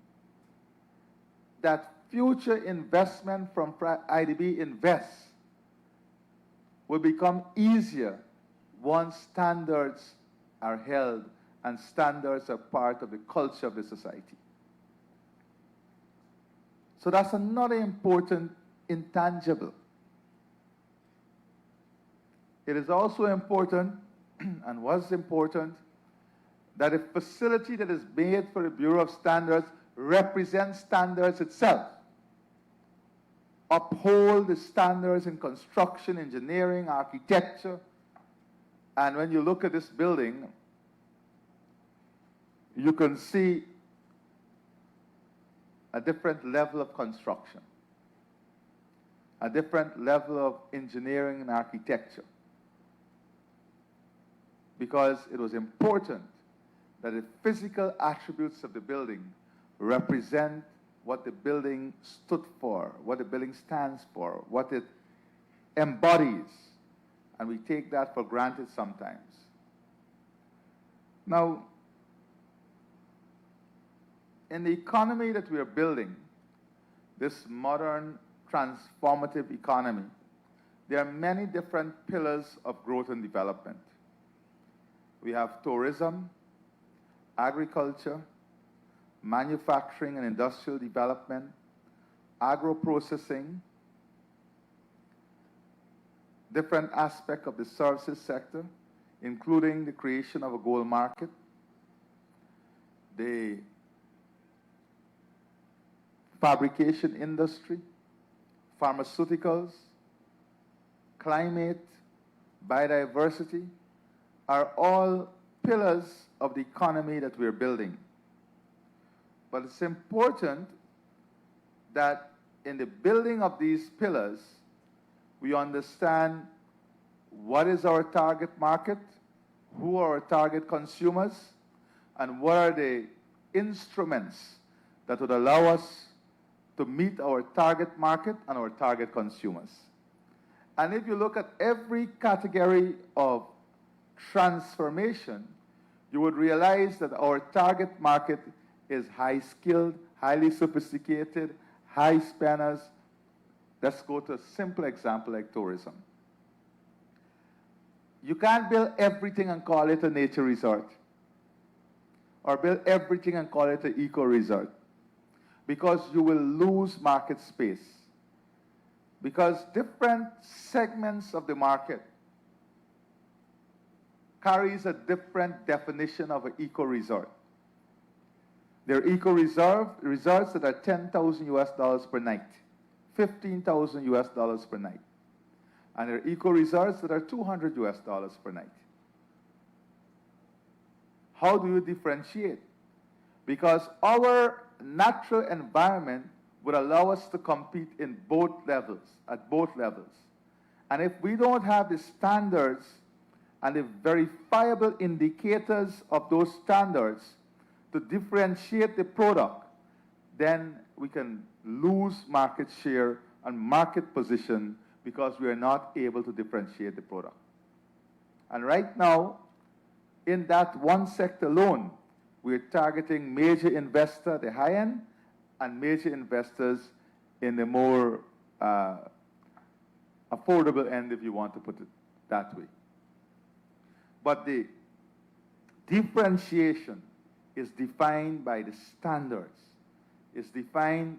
Speaker 7: that future investment from IDB Invest will become easier once standards are held and standards are part of the culture of the society. So that's another important intangible. It is also important, and was important, that a facility that is made for the Bureau of Standards represents standards itself. Uphold the standards in construction, engineering, architecture. And when you look at this building, you can see a different level of construction, a different level of engineering and architecture, because it was important that the physical attributes of the building represent what the building stood for, what the building stands for, what it embodies. And we take that for granted sometimes. Now, in the economy that we are building, this modern transformative economy, there are many different pillars of growth and development. We have tourism, agriculture, manufacturing and industrial development, agro-processing, different aspects of the services sector, including the creation of a gold market, the fabrication industry, pharmaceuticals, climate, biodiversity, are all pillars of the economy that we're building. But it's important that in the building of these pillars, we understand what is our target market, who are our target consumers, and what are the instruments that would allow us to meet our target market and our target consumers. And if you look at every category of transformation, you would realize that our target market is high-skilled, highly sophisticated, high spenders. Let's go to a simple example like tourism. You can't build everything and call it a nature resort, or build everything and call it an eco-resort, because you will lose market space. Because different segments of the market carries a different definition of an eco-resort. There are eco-resorts that are $10,000 US per night. $15,000 US dollars per night. And there are eco resorts that are $200 US dollars per night. How do you differentiate? Because our natural environment would allow us to compete in both levels, at both levels. And if we don't have the standards and the verifiable indicators of those standards to differentiate the product, then we can lose market share and market position because we are not able to differentiate the product. And right now, in that one sector alone, we're targeting major investor, the high end, and major investors in the more affordable end, if you want to put it that way. But the differentiation is defined by the standards, is defined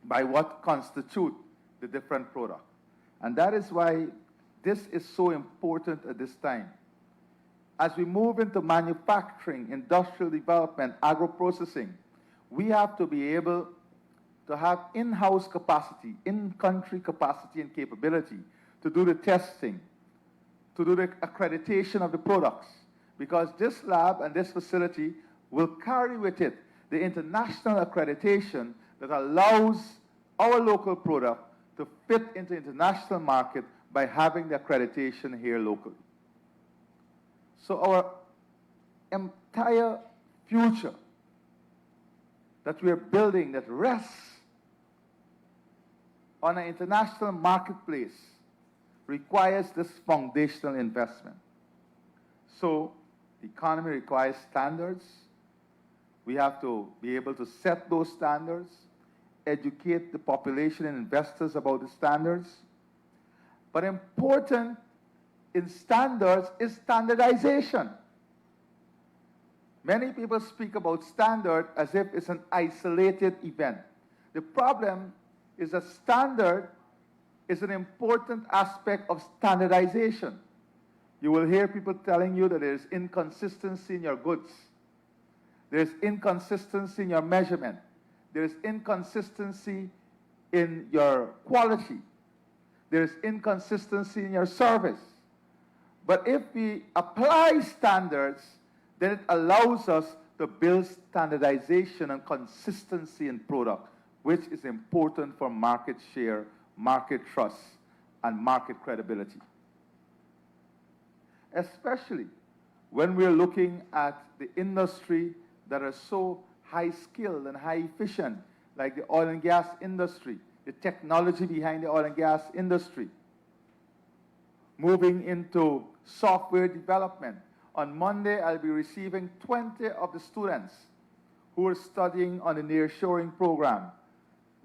Speaker 7: by what constitutes the different product. And that is why this is so important at this time. As we move into manufacturing, industrial development, agro-processing, we have to be able to have in-house capacity, in-country capacity and capability to do the testing, to do the accreditation of the products. Because this lab and this facility will carry with it the international accreditation that allows our local product to fit into international market by having the accreditation here locally. So our entire future that we are building that rests on an international marketplace requires this foundational investment. So the economy requires standards. We have to be able to set those standards, educate the population and investors about the standards. But important in standards is standardization. Many people speak about standard as if it's an isolated event. The problem is that standard is an important aspect of standardization. You will hear people telling you that there's inconsistency in your goods. There's inconsistency in your measurement. There's inconsistency in your quality. There's inconsistency in your service. But if we apply standards, then it allows us to build standardization and consistency in product, which is important for market share, market trust, and market credibility. Especially when we're looking at the industry that are so high skilled and high efficient, like the oil and gas industry, the technology behind the oil and gas industry. Moving into software development. On Monday, I'll be receiving 20 of the students who are studying on the nearshoring program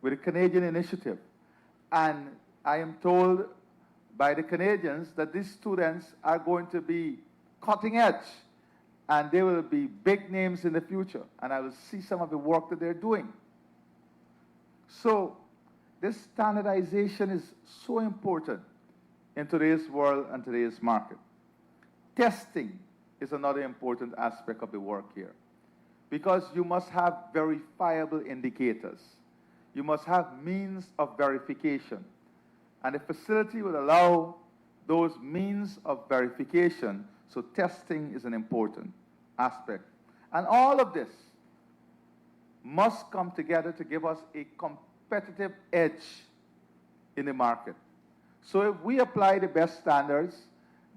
Speaker 7: with the Canadian initiative. And I am told by the Canadians that these students are going to be cutting edge and they will be big names in the future. And I will see some of the work that they're doing. So this standardization is so important in today's world and today's market. Testing is another important aspect of the work here, because you must have verifiable indicators. You must have means of verification. And the facility will allow those means of verification, so testing is an important aspect. And all of this must come together to give us a competitive edge in the market. So if we apply the best standards,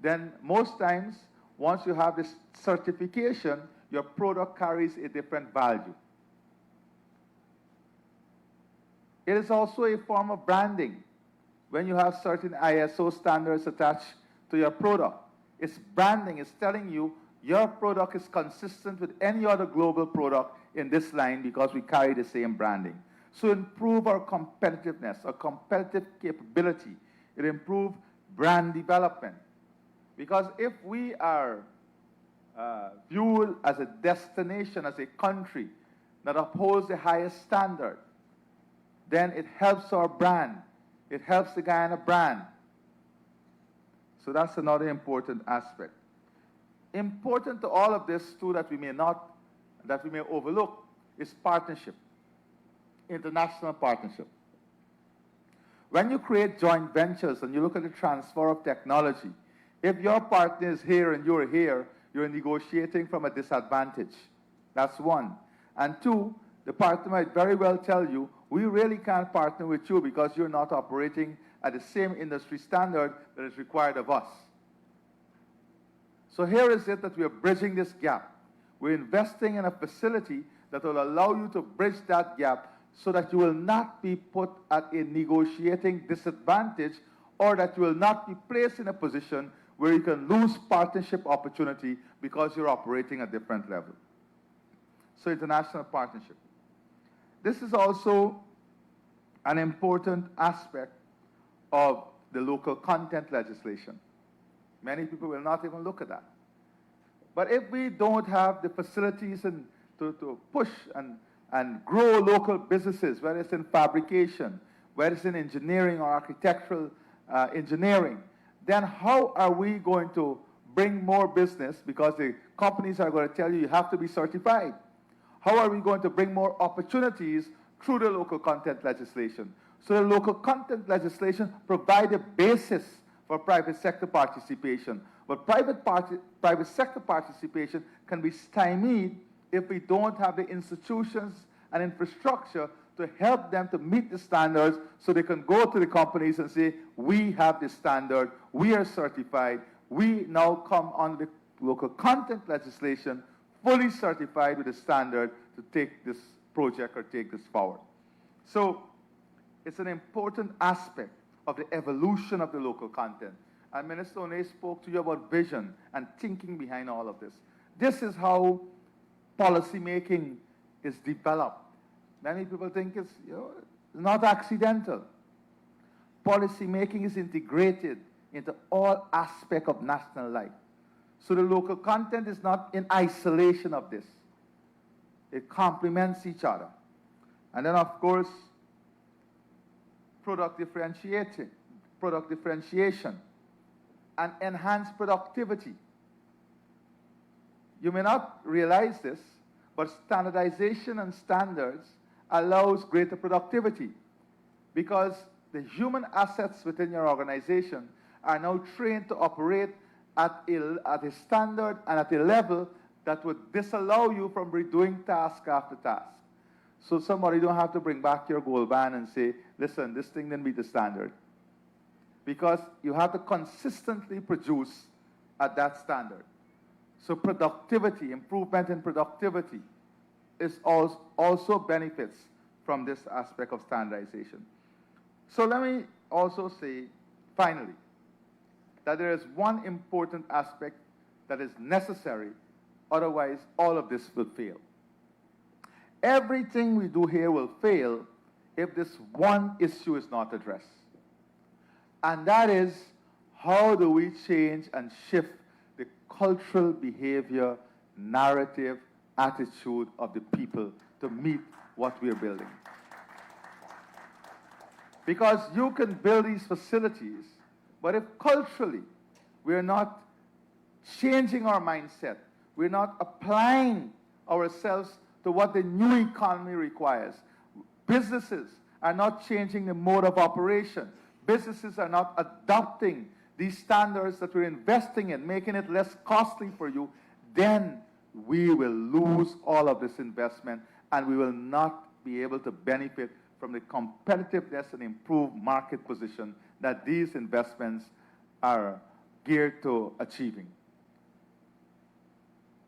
Speaker 7: then most times, once you have this certification, your product carries a different value. It is also a form of branding. When you have certain ISO standards attached to your product, it's branding. It's telling you your product is consistent with any other global product in this line because we carry the same branding. So improve our competitiveness, our competitive capability. It improves brand development. Because if we are viewed as a destination, as a country that upholds the highest standard, then it helps our brand. It helps the Guyana brand. So that's another important aspect. Important to all of this too that we may overlook is partnership, international partnership. When you create joint ventures and you look at the transfer of technology, if your partner is here and you're here, you're negotiating from a disadvantage. That's one. And two, the partner might very well tell you, we really can't partner with you because you're not operating at the same industry standard that is required of us. So here is it that we are bridging this gap. We're investing in a facility that will allow you to bridge that gap so that you will not be put at a negotiating disadvantage, or that you will not be placed in a position where you can lose partnership opportunity because you're operating at a different level. So international partnership. This is also an important aspect of the local content legislation. Many people will not even look at that. But if we don't have the facilities to push and grow local businesses, whether it's in fabrication, whether it's in engineering or architectural engineering, then how are we going to bring more business? Because the companies are going to tell you you have to be certified. How are we going to bring more opportunities through the local content legislation? So the local content legislation provides a basis for private sector participation. But private sector participation can be stymied if we don't have the institutions and infrastructure to help them to meet the standards, so they can go to the companies and say, we have this standard, we are certified, we now come under the local content legislation fully certified with a standard to take this project or take this forward. So it's an important aspect of the evolution of the local content. And Minister One spoke to you about vision and thinking behind all of this. This is how policy making is developed. Many people think it's not accidental. Policy making is integrated into all aspects of national life. So the local content is not in isolation of this. It complements each other. And then, of course, product differentiation, and enhanced productivity. You may not realize this, but standardization and standards allows greater productivity, because the human assets within your organization are now trained to operate at a standard and at a level that would disallow you from redoing task after task. So somebody don't have to bring back your gold band and say, listen, this thing didn't meet the standard. Because you have to consistently produce at that standard. So productivity, improvement in productivity, is also benefits from this aspect of standardization. So let me also say, finally, that there is one important aspect that is necessary, otherwise all of this will fail. Everything we do here will fail if this one issue is not addressed. And that is, how do we change and shift the cultural behavior, narrative, attitude of the people to meet what we're building? Because you can build these facilities, but if culturally we're not changing our mindset, we're not applying ourselves to what the new economy requires, businesses are not changing the mode of operation, businesses are not adopting these standards that we're investing in, making it less costly for you, then we will lose all of this investment and we will not be able to benefit from the competitiveness and improved market position that these investments are geared to achieving.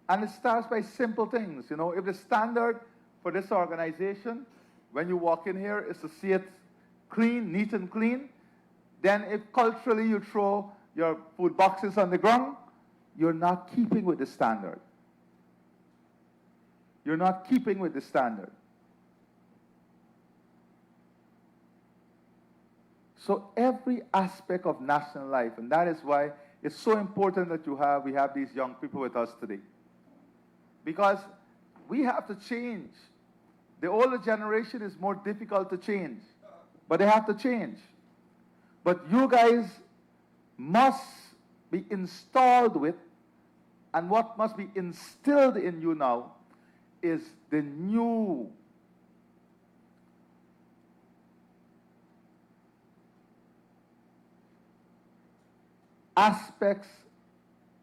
Speaker 7: And it starts by simple things. If the standard for this organization, when you walk in here, is to see it clean, neat and clean, then if culturally you throw your food boxes on the ground, you're not keeping with the standard. You're not keeping with the standard. So every aspect of national life, and that is why it's so important that we have these young people with us today. Because we have to change. The older generation is more difficult to change, but they have to change. But you guys must be installed with, and what must be instilled in you now is the new aspects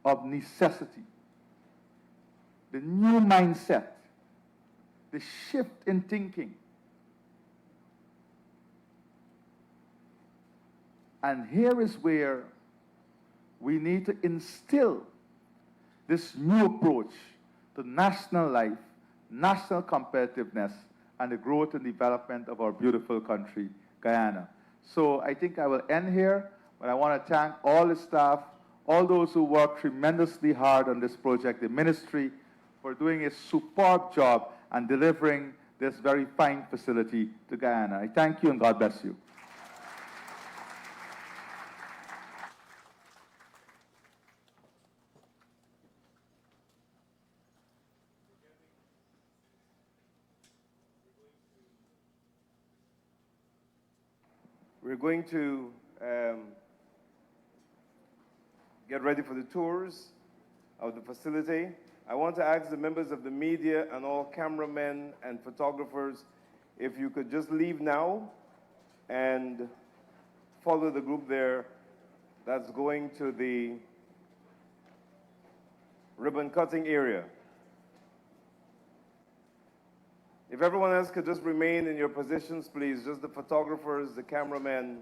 Speaker 7: of necessity, the new mindset, the shift in thinking. And here is where we need to instill this new approach to national life, national competitiveness, and the growth and development of our beautiful country, Guyana. So I think I will end here, but I want to thank all the staff, all those who worked tremendously hard on this project, the ministry, for doing a superb job and delivering this very fine facility to Guyana. I thank you and God bless you.
Speaker 1: We're going to get ready for the tours of the facility. I want to ask the members of the media and all cameramen and photographers if you could just leave now and follow the group there that's going to the ribbon cutting area. If everyone else could just remain in your positions, please, just the photographers, the cameramen.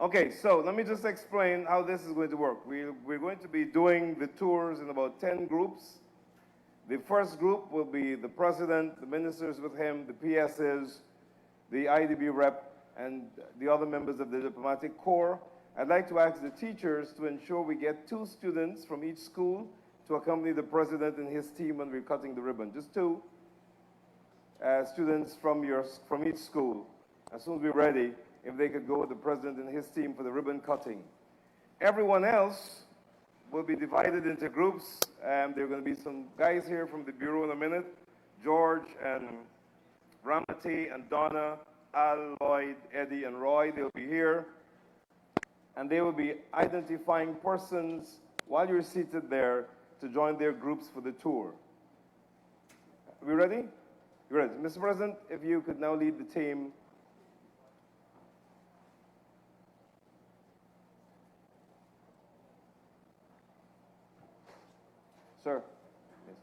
Speaker 1: Okay, so let me just explain how this is going to work. We're going to be doing the tours in about 10 groups. The first group will be the president, the ministers with him, the PSs, the IDB rep, and the other members of the diplomatic corps. I'd like to ask the teachers to ensure we get 2 students from each school to accompany the president and his team when we're cutting the ribbon. Just 2 students from each school. As soon as we're ready, if they could go with the president and his team for the ribbon cutting. Everyone else will be divided into groups. There are going to be some guys here from the Bureau in a minute. George and Ramati and Donna, Al, Lloyd, Eddie, and Roy, they'll be here. And they will be identifying persons while you're seated there to join their groups for the tour. Are we ready? You're ready. Mr. President, if you could now lead the team. Sir. Yes.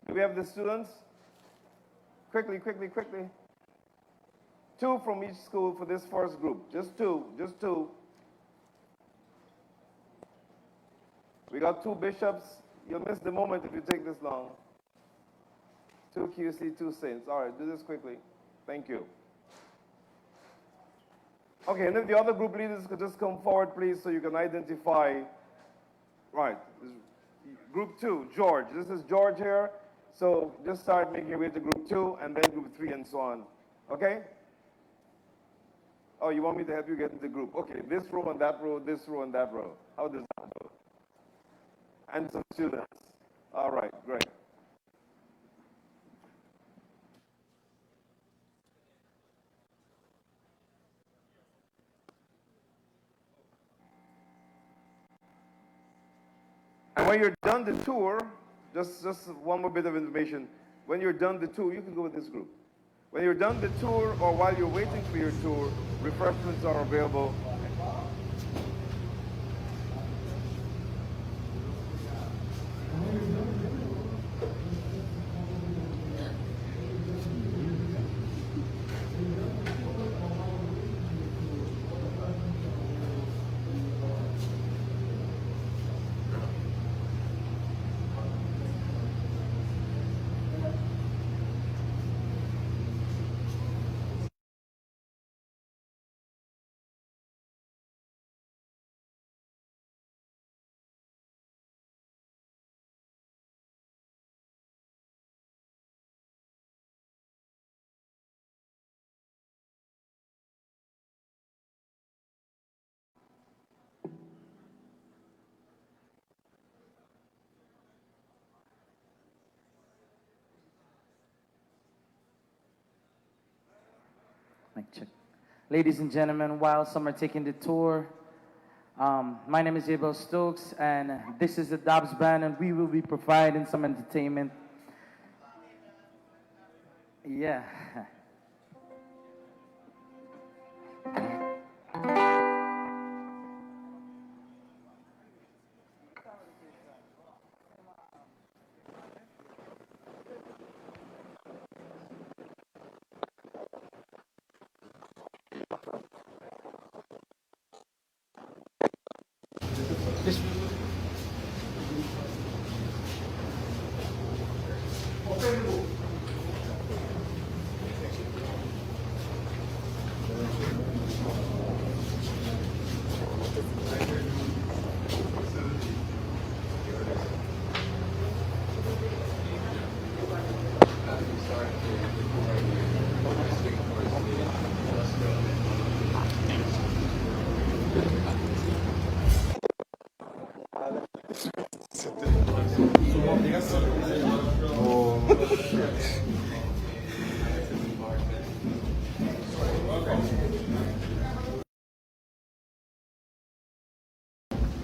Speaker 1: Do we have the students? Quickly, quickly, quickly. 2 from each school for this first group. Just 2, just 2. We got 2 bishops. You'll miss the moment if you take this long. 2 QC, 2 saints. All right, do this quickly. Thank you. Okay, and if the other group leaders could just come forward, please, so you can identify. Right, group 2, George. This is George here. So just start making your way to group 2, and then group 3, and so on. Okay? Oh, you want me to help you get into the group? Okay, this row and that row, this row and that row. How does that go? And some students. All right, great. And when you're done the tour, just one more bit of information. When you're done the tour, you can go with this group. When you're done the tour or while you're waiting for your tour, refreshments are available.
Speaker 6: Mic check. Ladies and gentlemen, while some are taking the tour, My name is Abel Stokes, and this is the Dobbs Band, and we will be providing some entertainment. Yeah.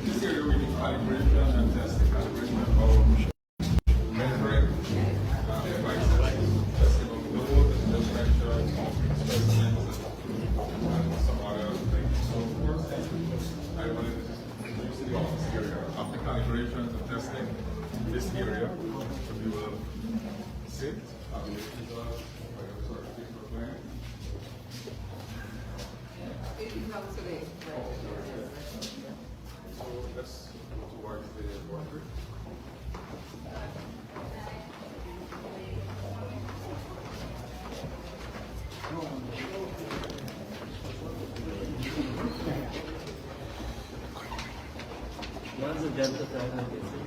Speaker 6: This
Speaker 8: area we do calibration and testing, calibration of measuring devices, testing of load, measuring specimens, and some other things. So first, I will introduce the office area. After calibrations and testing, this area, we will sit, have a results, sort of paper plan. So let's go towards the boundary.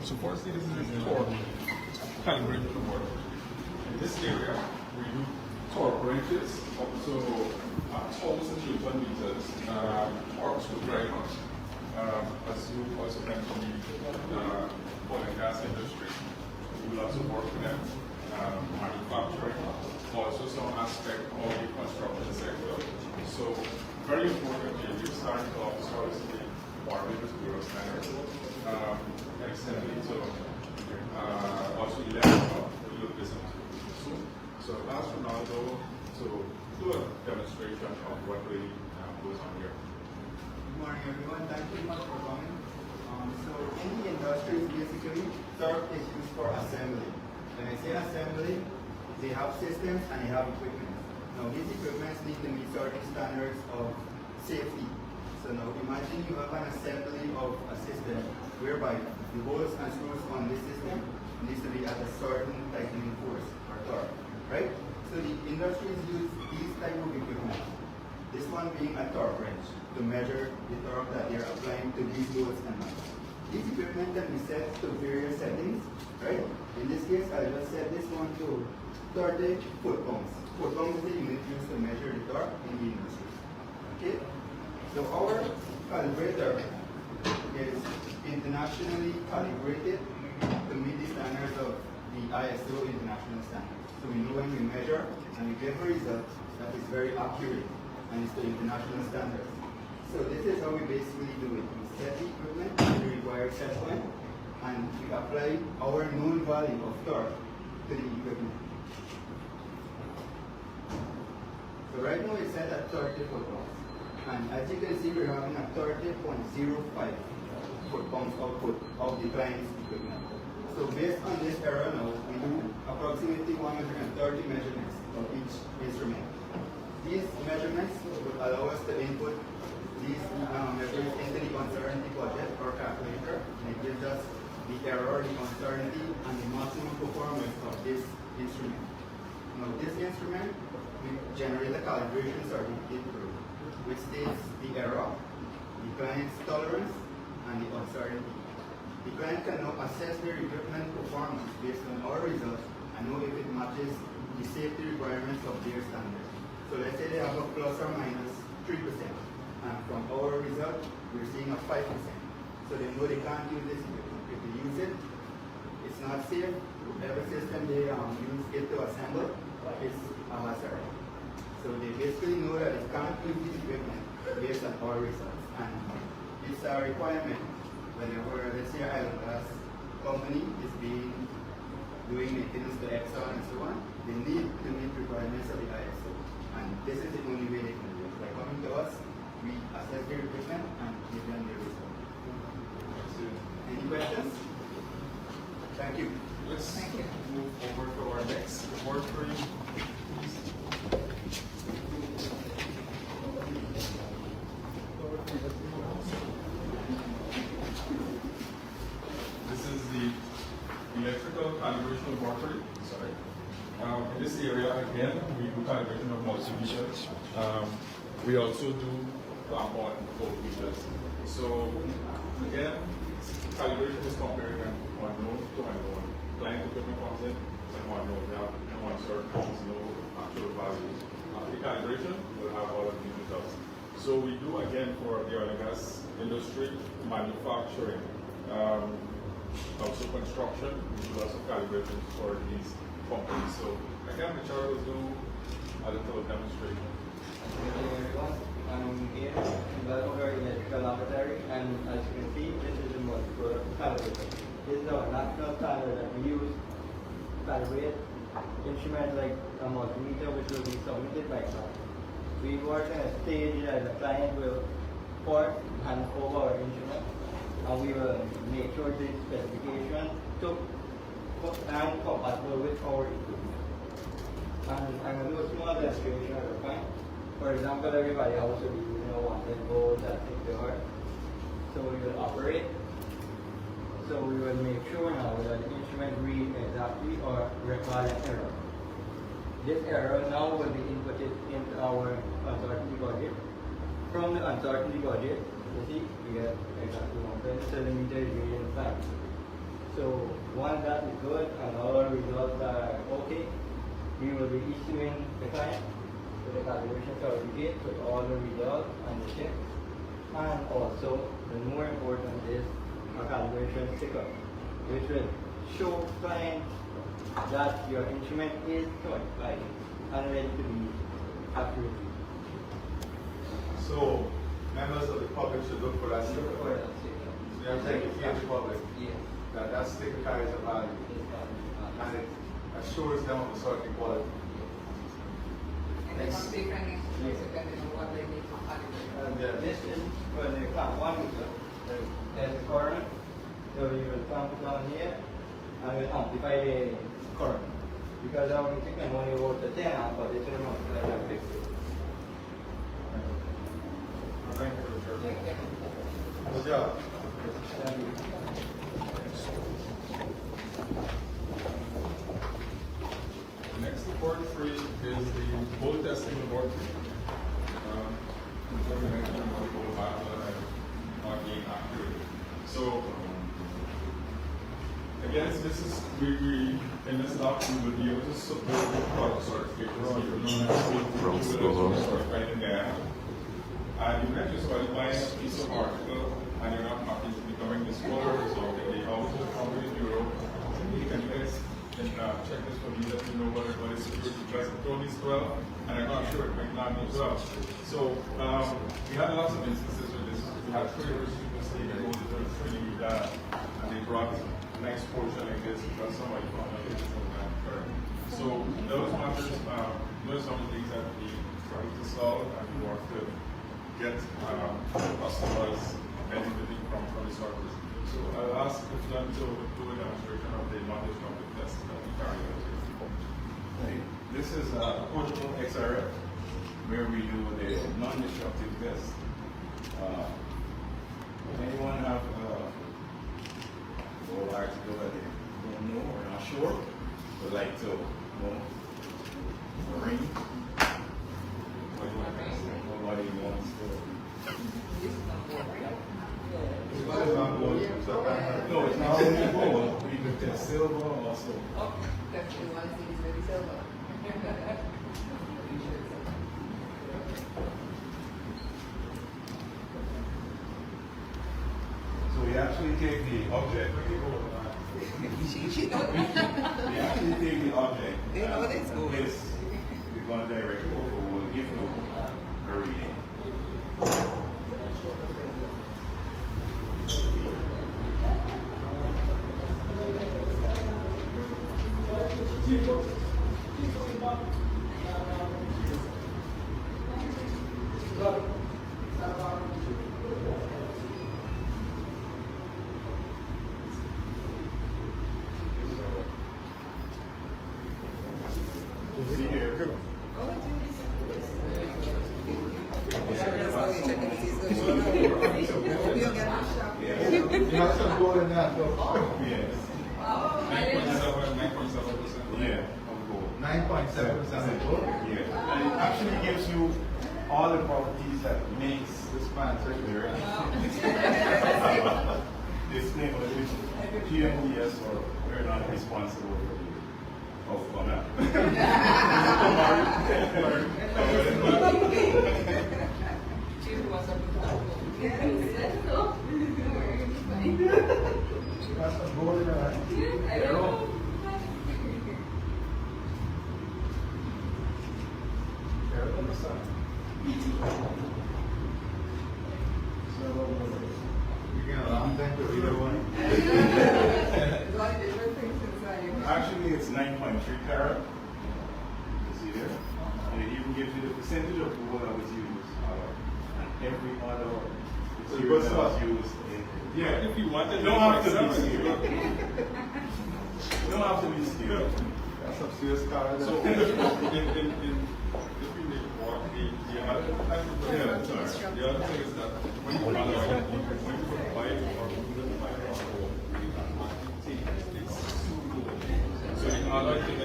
Speaker 8: So firstly, this is the torque calibration of the water. In this area, we do torque ranges up to 1,000 Newton meters, or screwdriver. As you also mentioned, the oil and gas industry, we will also work with them, manufacturing, also some aspect of the construction sector. So very importantly, we started off obviously Barbados Bureau Standards, extending to also 11 look this up soon. So as for now, though, to do a demonstration of what really goes on here.
Speaker 9: Good morning, everyone. Thank you much for coming. So in the industry, basically, torque is used for assembly. When I say assembly, they have systems and they have equipment. Now these equipments need to meet certain standards of safety. So now imagine you have an assembly of a system whereby the bolts and screws on this system needs to be at a certain tightening force or torque, right? So the industries use these type of equipment. This one being a torque wrench to measure the torque that they're applying to these bolts and nuts. These equipment can be set to various settings, right? In this case, I'll just set this one to 30 foot-pounds. Foot-pounds is the unit used to measure the torque in the industry. Okay? So our calibrator is internationally calibrated to meet the standards of the ISO international standards. So we know when we measure and we get a result that is very accurate and it's the international standards. So this is how we basically do it. We set the equipment to the required set point and we apply our known value of torque to the equipment. So right now it's set at 30 foot-pounds. And as you can see, we're having a 30.05 foot-pounds output of the client's equipment. So based on this error now, we do approximately 130 measurements of each instrument. These measurements will allow us to input these measurements into the uncertainty budget or calculator, and it gives us the error, the uncertainty, and the maximum performance of this instrument. Now this instrument, we generate a calibration certificate through, which states the error, the client's tolerance, and the uncertainty. The client can now assess their equipment performance based on our results and know if it matches the safety requirements of their standards. So let's say they have a plus or minus 3%, and from our result, we're seeing a 5%. So they know they can't use this equipment. If they use it, it's not safe. Every system they use it to assemble is a hazard. So they basically know that they can't use this equipment based on our results. And the it's a requirement. Whenever, let's say, an oil and gas company is doing maintenance to Exxon and so on, they need to meet requirements of the ISO. And this is the only way they can do it. By coming to us, we assess their equipment and give them the result. Any questions? Thank you.
Speaker 8: Let's move over to our next award for you. This is the electrical calibration laboratory. Sorry. In this area, again, we do calibration of multimeters. We also do on voltmeters. So, again, calibration is comparing unknown to unknown. Client equipment comes in, and unknown. We have one certain no actual value. After calibration, we'll have all of these results. So we do, again, for the oil and gas industry, manufacturing, also construction, we do lots of calibrations for these companies. So again, the child will do a little demonstration.
Speaker 10: I'm here in the electrical laboratory, and as you can see, this is a multi-product calibrator. This is our national standard that we use to calibrate instruments like a multimeter, which will be submitted by client. We work in a stage that the client will hand over our instrument, and we will make sure the specification and compatible with our equipment. And I'm going to do a small demonstration at a point. For example, everybody else will be using a 110 volt at 60 hertz. So we will operate. So we will make sure now that the instrument reads exactly or record an error. This error now will be inputted into our uncertainty budget. From the uncertainty budget, you see, we get exactly 120 centimeters reading time. So once that is good and all our results are okay, we will be issuing the client with the calibration certificate with all the results and the checks. And also, the more important is a calibration sticker, which will show clients that your instrument is certified and ready to be accurate.
Speaker 7: So, members of the public should look for that sticker.
Speaker 10: Look for that sticker.
Speaker 7: So you have to educate the public that sticker carries a value. And it assures them of a certain quality.
Speaker 11: And they have different instruments depending on what they need to calibrate.
Speaker 10: This is for the class 1 meter. There's the current. So you will clamp it down here and will amplify the current. Because our meter can only go to 10 amp, but it will multiply by 50.
Speaker 8: Thank you, Richard.
Speaker 7: Good job.
Speaker 10: Thank you.
Speaker 8: The next laboratory is the bolt testing laboratory. So, again, this is we in this lab we will be able to support the product certifications certified in Guyana. And you can just qualify a piece of article and you're not happy to becoming this color, so they also come in Europe. You can check this for me, let me know what is security, because it told me 12, and I'm not sure it might not be 12. So we had lots of instances with this. We had traders who say they go to Trinidad and they brought a nice portion like this because somebody found out it was not correct. So those matters, those are some of the things that we try to solve and we want to get customers benefiting from this service. So I'll ask if John to do a demonstration of the non-disruptive test that we carry out here.
Speaker 12: This is a portable XRF where we do the non-disruptive test. Anyone have or article that they don't know or not sure, would like to know? A ring? Nobody wants to. No, it's not only gold. We can test silver also.
Speaker 11: Oh, definitely want to see this very silver.
Speaker 12: So we actually take the object. We actually take the object.
Speaker 11: They know that's good.
Speaker 12: We're going to direct it over. We'll give you a reading. See here.
Speaker 9: You have some gold in that, though.
Speaker 12: Yes.
Speaker 8: 9.7%.
Speaker 12: Yeah, of gold.
Speaker 9: 9.7% of gold.
Speaker 12: Yeah. And it actually gives you all the properties that makes this plant secondary. Disclaimer, which GMDS or we're not responsible for the outcome.
Speaker 9: Got some gold in that.
Speaker 12: Carrot on the side.
Speaker 9: So, you get a long time to read one.
Speaker 12: Actually, it's 9.3 carat. You see there? And it even gives you the percentage of gold that was used. And every other material that was used. Yeah,
Speaker 8: If you wanted,
Speaker 12: you don't have to be
Speaker 8: 9.7,
Speaker 12: steel. You don't have to be steel.
Speaker 9: That's some serious car.
Speaker 8: So, in if you make work, the other the other thing is that when you buy it or buy it or it's too low. So the other thing,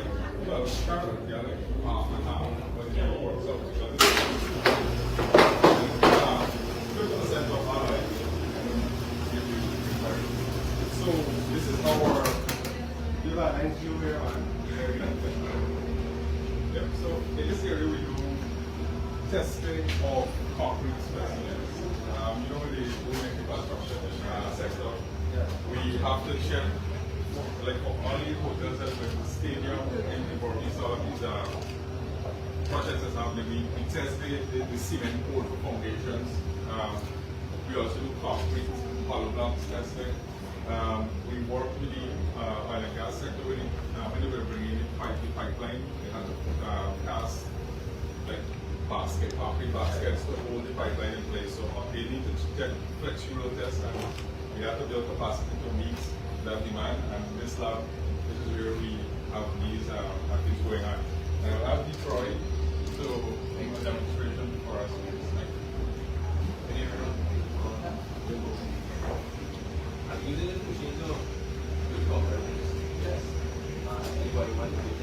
Speaker 8: well, carrot, the other half and half, but it works out because it's 50% of alloy. So this is our
Speaker 9: You got a nice view here on
Speaker 8: yeah, so in this area we do testing of concrete specimens. You know, the building construction sector, we have to check, like for only hotels that like the stadium in Burmese, all of these projects that's happening, we test the cement code for foundations. We also do concrete hollow blocks testing. We work with the oil and gas sector when they were bringing in the pipeline. They had to cast like concrete baskets to hold the pipeline in place. So they need to check flexural test, and we have to build capacity to meet that demand. And this lab, this is where we have these activities going on. And I'll have Detroit to make a demonstration for us.
Speaker 3: I'm using this machine to do conversions. Yes. Anybody want to do this?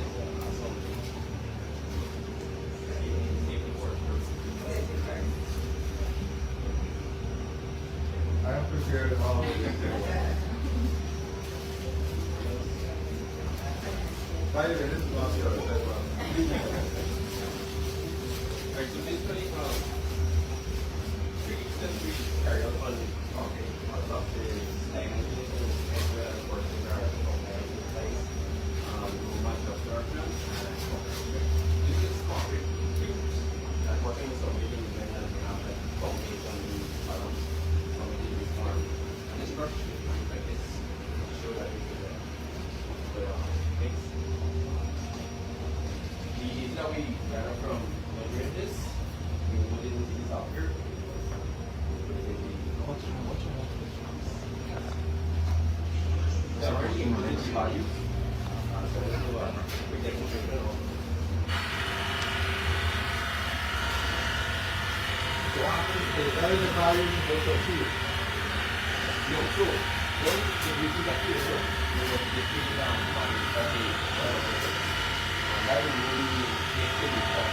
Speaker 9: I am prepared all of this. By the way, this is not yours as well.
Speaker 3: Alright, so basically, 3 carry out on top the diamond as well as forcing our in place. Much absorption and this is concrete. And working with some meeting we have like foundation columns, foundation reform. And this brush like this show that it's the mix. The reason that we gather from measuring this, we put it into this out here. So already included the value. So we'll do a quick demonstration of. So what happens is
Speaker 9: That is the value you go to achieve.
Speaker 3: no, so once you do that here, so you will take it down by and that will really make the result.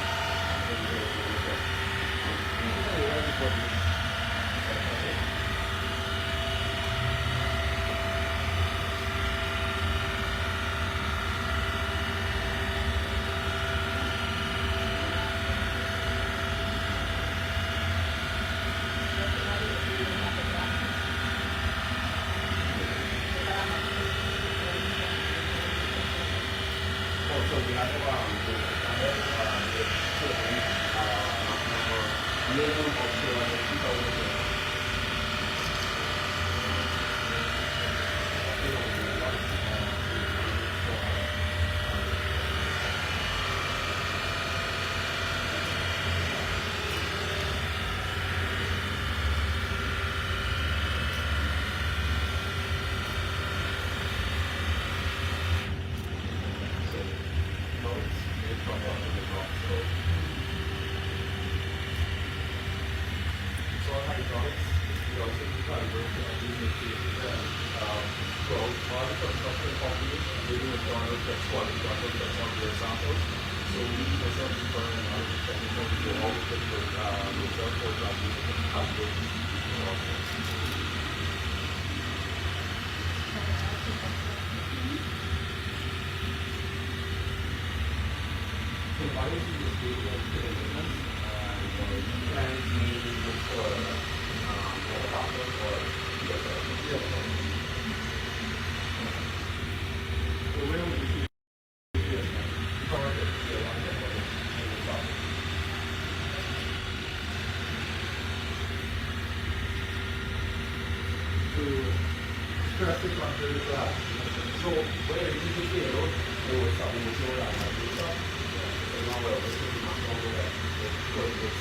Speaker 8: internal test quality control test on their samples. So we myself prefer our technical to go out with the result for that we can calculate our test. So why is this data and elements and mainly look for or the way we see this target
Speaker 9: to stress it on the class.
Speaker 8: So where is the zero? Or something is zero and zero. And now we're looking at all of that. What is it?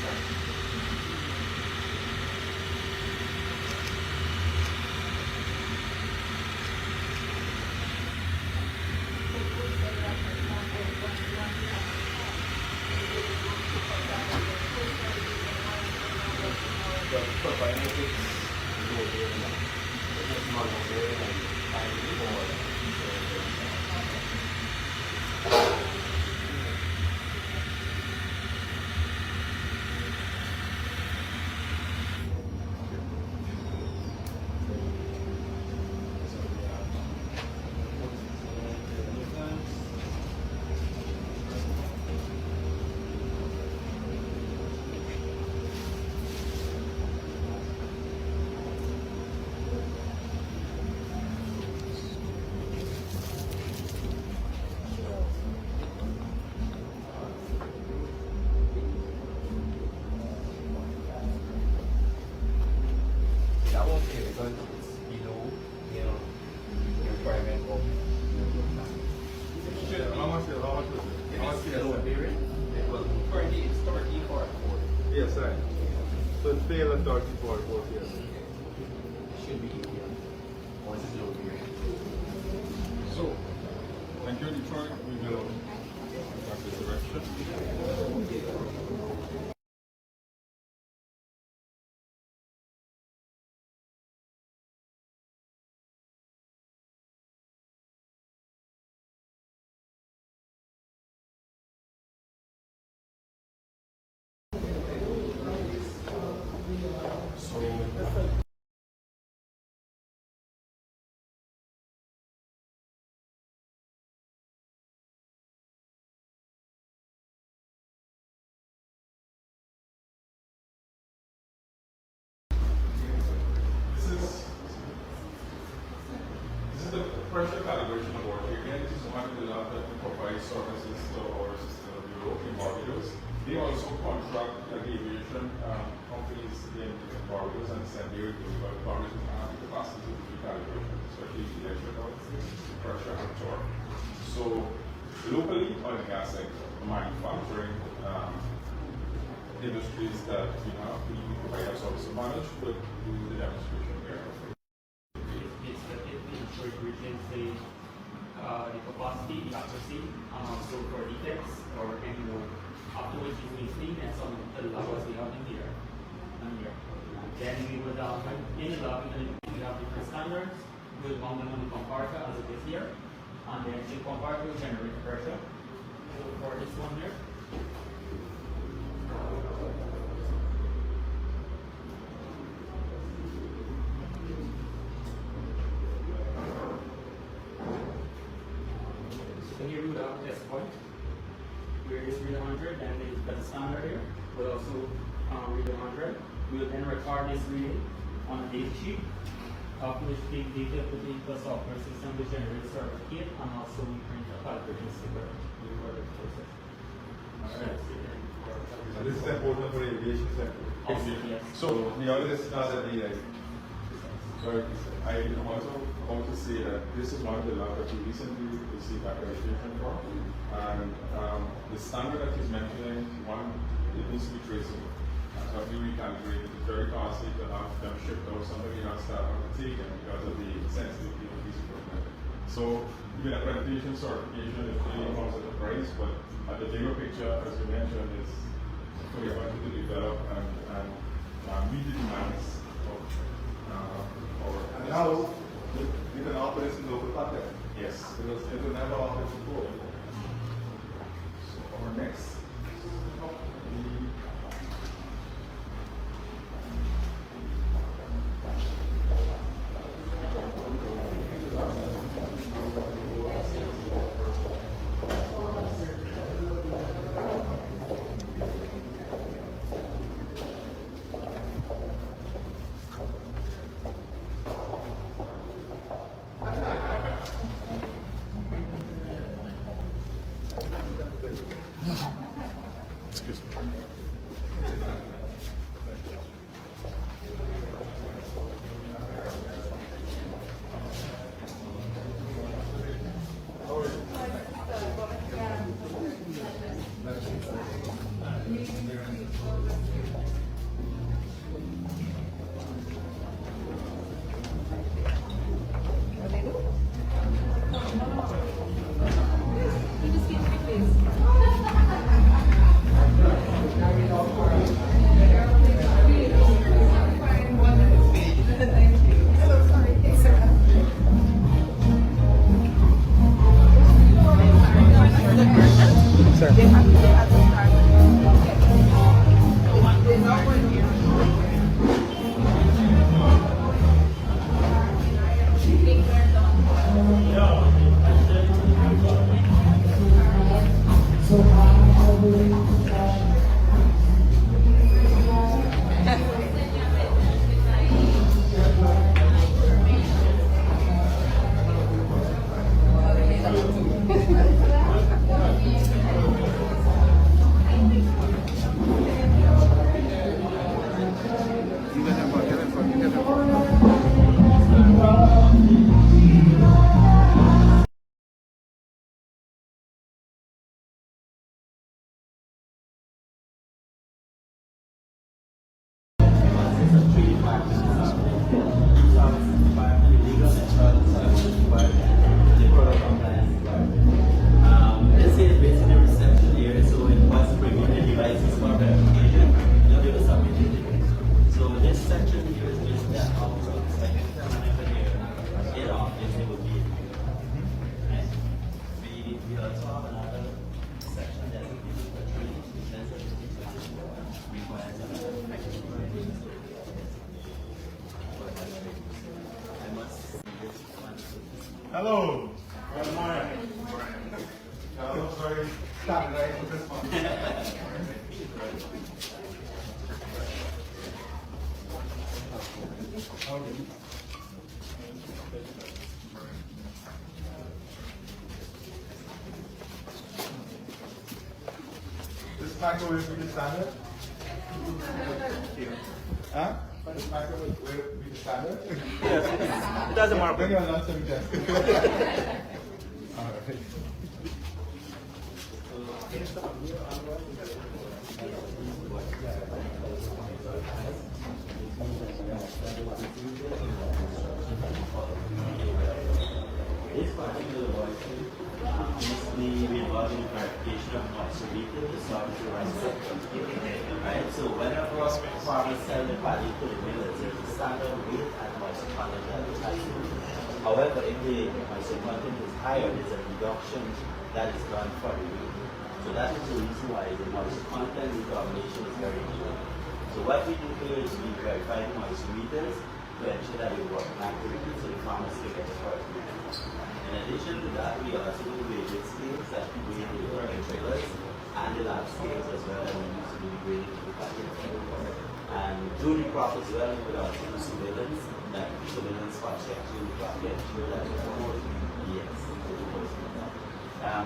Speaker 9: Yes, right. So it's fail at 34 both years.
Speaker 8: Should be easier. Once it's low period. So, thank you, Detroit. We will back this direction. This is the pressure calibration board. Again, this is one of the labs that provides services to our system bureau in Barbados. They also contract aviation companies in Barbados and send their but Barbados have the capacity to do calibration, especially electrical, pressure and torque. So locally, oil and gas sector, manufacturing industries that we provide our service to manage would do the demonstration here.
Speaker 13: We can say the capacity, the accuracy, so for defects or any more afterwards you will clean and some of the levels we have in here and here. Then we would in the lab we have different standards. We'll mount them on the comparator as it is here, and then the comparator will generate pressure. So for this one here. So here we have test point, where it is read 100, and we've got the standard here. We'll also read 100. We'll then record this reading on a data sheet, after which take data put into the software system to generate a certificate, and also we print a calibration sticker for the process.
Speaker 9: And this is important for the aviation sector.
Speaker 13: Yes.
Speaker 8: So
Speaker 9: the other is not that the
Speaker 8: Sorry, I also want to say that this is one of the labs that we recently received accreditation for, and the standard that he's mentioning, one, it needs to be traceable. So if you recalibrate it, it's very costly to have them shipped out, somebody has to have to take them because of the sensitivity of these equipment. So even accreditation certification, it really comes at a price, but the bigger picture, as you mentioned, is we want to develop and meet the demands of
Speaker 9: and now you can offer this in local context.
Speaker 8: Yes.
Speaker 9: Because it will never offer
Speaker 8: before. So our next stop will be
Speaker 12: Hello. Good morning. I'm sorry, started right with this one.
Speaker 8: This microwave will be standard? Huh? This microwave will be standard?
Speaker 12: Yes, it doesn't matter.
Speaker 8: Bring your lunch and test. All right.
Speaker 14: This particular working is the involving verification of moisture to solve the right. Right? So whenever farmers sell the paddy to the millers, there's a standard weight and moisture content that is absolute. However, if the moisture content is higher, there's a reduction that is done for the weight. So that is the reason why the moisture content determination is very important. So what we do here is we verify the moisture meters to ensure that they work accurately so the farmers can get the correct reading. In addition to that, we also do graded scales that we weigh the different trailers and the lab scales as well that we use to do the grading of the package. And during the crop as well, we would also do surveillance, that surveillance spot check during the crop to ensure that the whole yes.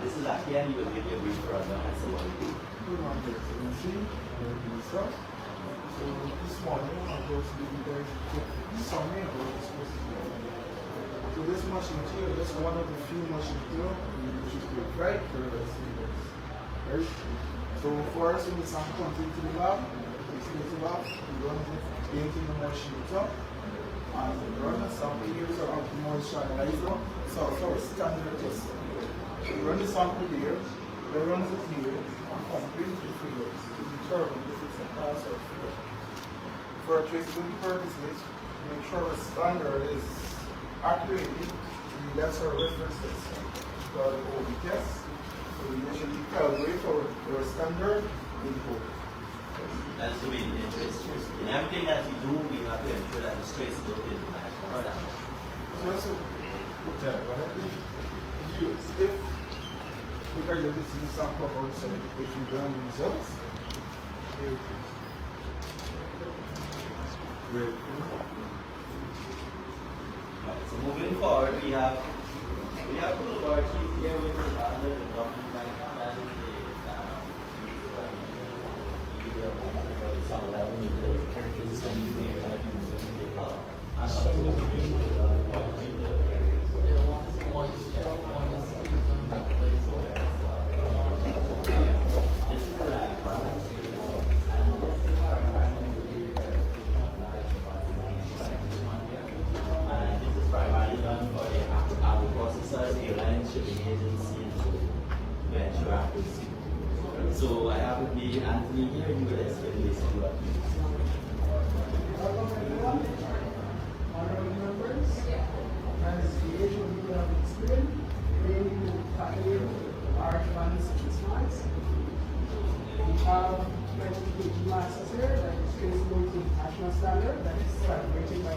Speaker 14: This is Aki, and he will give you a brief rundown as to what we do.
Speaker 8: Good morning, Excellency, Minister. So this morning, I'm going to be very quick summary of what we're supposed to do. So this machine here is just one of the few machines here which is very careless. Right? So for us, when the sample comes into the lab, we run it into the machine top, and we run the sample here to our moisture analyzer. So our standard test. We run the sample here, we run it here, and complete the figures to determine if it's a pass or fail. For traceability purposes, make sure the standard is accurately, that's our reference test.
Speaker 9: called the OB test. So we usually calibrate our standard input.
Speaker 14: That's the main interest. In everything that we do, we have to ensure that it's traceable to the national standard.
Speaker 9: If because this is sample also, if you run the results,
Speaker 14: So moving forward, we have two laboratories here with the under the government bank that is So I have with me Anthony here, you will explain basically what it is.
Speaker 15: Honorable members, as the age of people have explained, mainly to tackle our advanced smarts. We have 20 kg masses here that is traceable to national standard that is calibrated by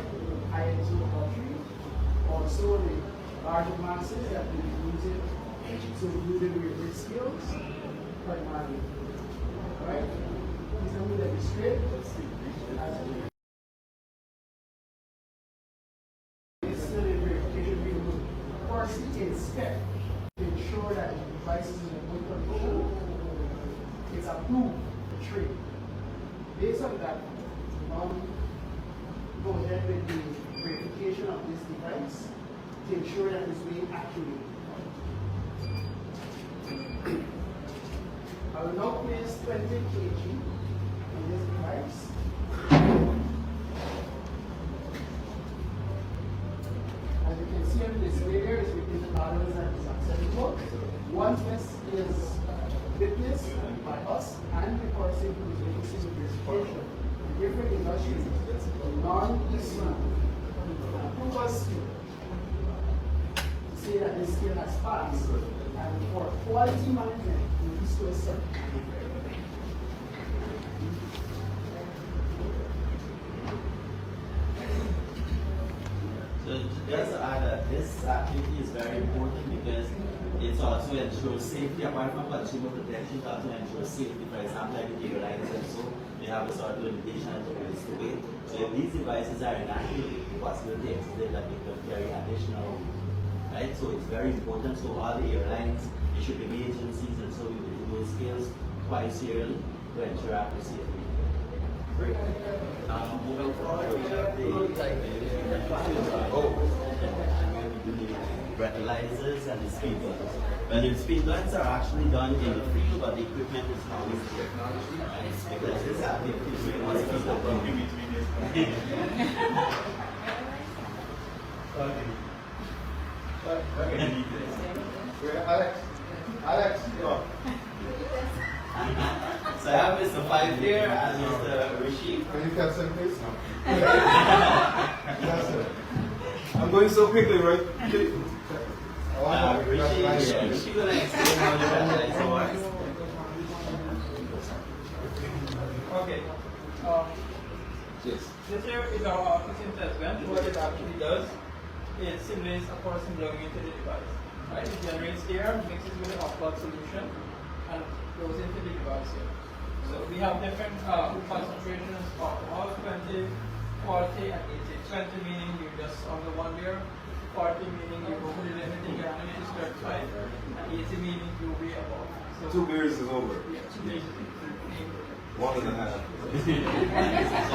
Speaker 15: INT laboratory. Also the large masses that we are using to do the weight skills primarily. Right? Please tell me that it's straight. It's still a verification we will firstly inspect to ensure that the device is in a good condition. It's approved for trade. Based on that, go ahead with the verification of this device to ensure that it's being accurate. I will now place 20 kg on this device. As you can see on the display here, it's within the tolerance that is acceptable. Once this is witnessed by us and the person who is witnessing the verification, the different industries, non-EC, approve us to say that this skill has passed, and for quality management, we need to assert.
Speaker 14: So just to add that this activity is very important because it also ensures safety, apart from consumer protection, it also ensures safety. For example, like the airlines and so, they have a sort of limitation as to ways to weight. So if these devices are inaccurate, the possibility exists that they could carry additional, right? So it's very important. So all the airlines, they should be agencies, and so we will do those scales twice yearly to ensure accuracy. Moving forward, we have the breathalyzers and the speed guns. Well, the speed guns are actually done in the field, but the equipment is always here. Right? Because this activity is really wants to keep the
Speaker 9: Alex, go.
Speaker 14: So I have Mr. Five here and Mr. Rishi.
Speaker 9: Can you cancel please? I'm going so quickly, right?
Speaker 14: Rishi will explain how the breathalyzer works.
Speaker 16: Okay. This here is our oxygen test bench. What it actually does is simulates a person plugging into the device. Right? It generates air, mixes with an off-plug solution, and goes into the device here. So we have different concentrations of alcohol, 20, 40, and 80. 20 meaning you just under 1 beer, 40 meaning you go to the limit, you get to 35, and 80 meaning you'll be above. So
Speaker 1: 2 beers is over.
Speaker 16: Yeah, 2 beers.
Speaker 1: 1.5.
Speaker 14: So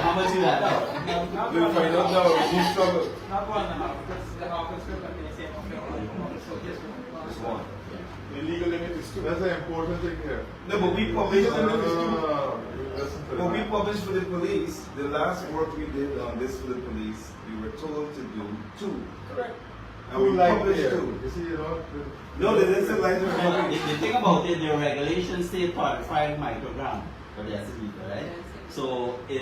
Speaker 14: how much is that now?
Speaker 1: We'll find out now. You struggle.
Speaker 16: Not 1.5, because the half is good, but the same amount. So just one.
Speaker 1: Just one.
Speaker 9: The legal limit is 2.
Speaker 7: That's an important thing here.
Speaker 1: No, but we published.
Speaker 7: Listen to
Speaker 1: But we
Speaker 7: that.
Speaker 1: published for the police. The last work we did on this for the police, we were told to do 2.
Speaker 16: Correct.
Speaker 1: And we published 2.
Speaker 7: You see, you know.
Speaker 1: No, the initializer.
Speaker 14: The thing about it, the regulations say 45 microgram for the deciliter, right? So the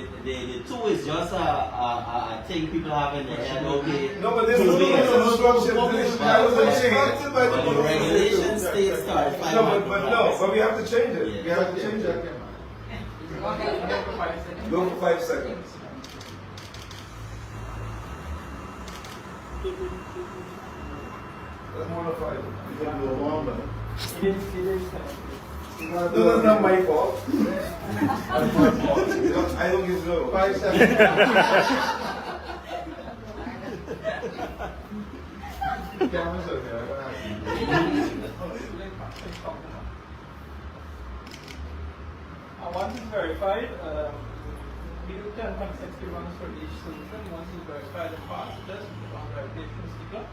Speaker 14: two is just a thing people have in their head. Okay.
Speaker 12: No, but there's no instruction.
Speaker 14: But the regulation states start 500.
Speaker 12: But we have to change it.
Speaker 14: Yeah.
Speaker 12: We have to change it. Go for 5 seconds. That's more than 5. You can go longer. No, that's not my fault. That's my fault. I don't get no. 5 seconds. Cameras okay.
Speaker 16: Once it's verified, we do 10.60 runs for each solution. Once it's verified and passed the test, we run verification sticker.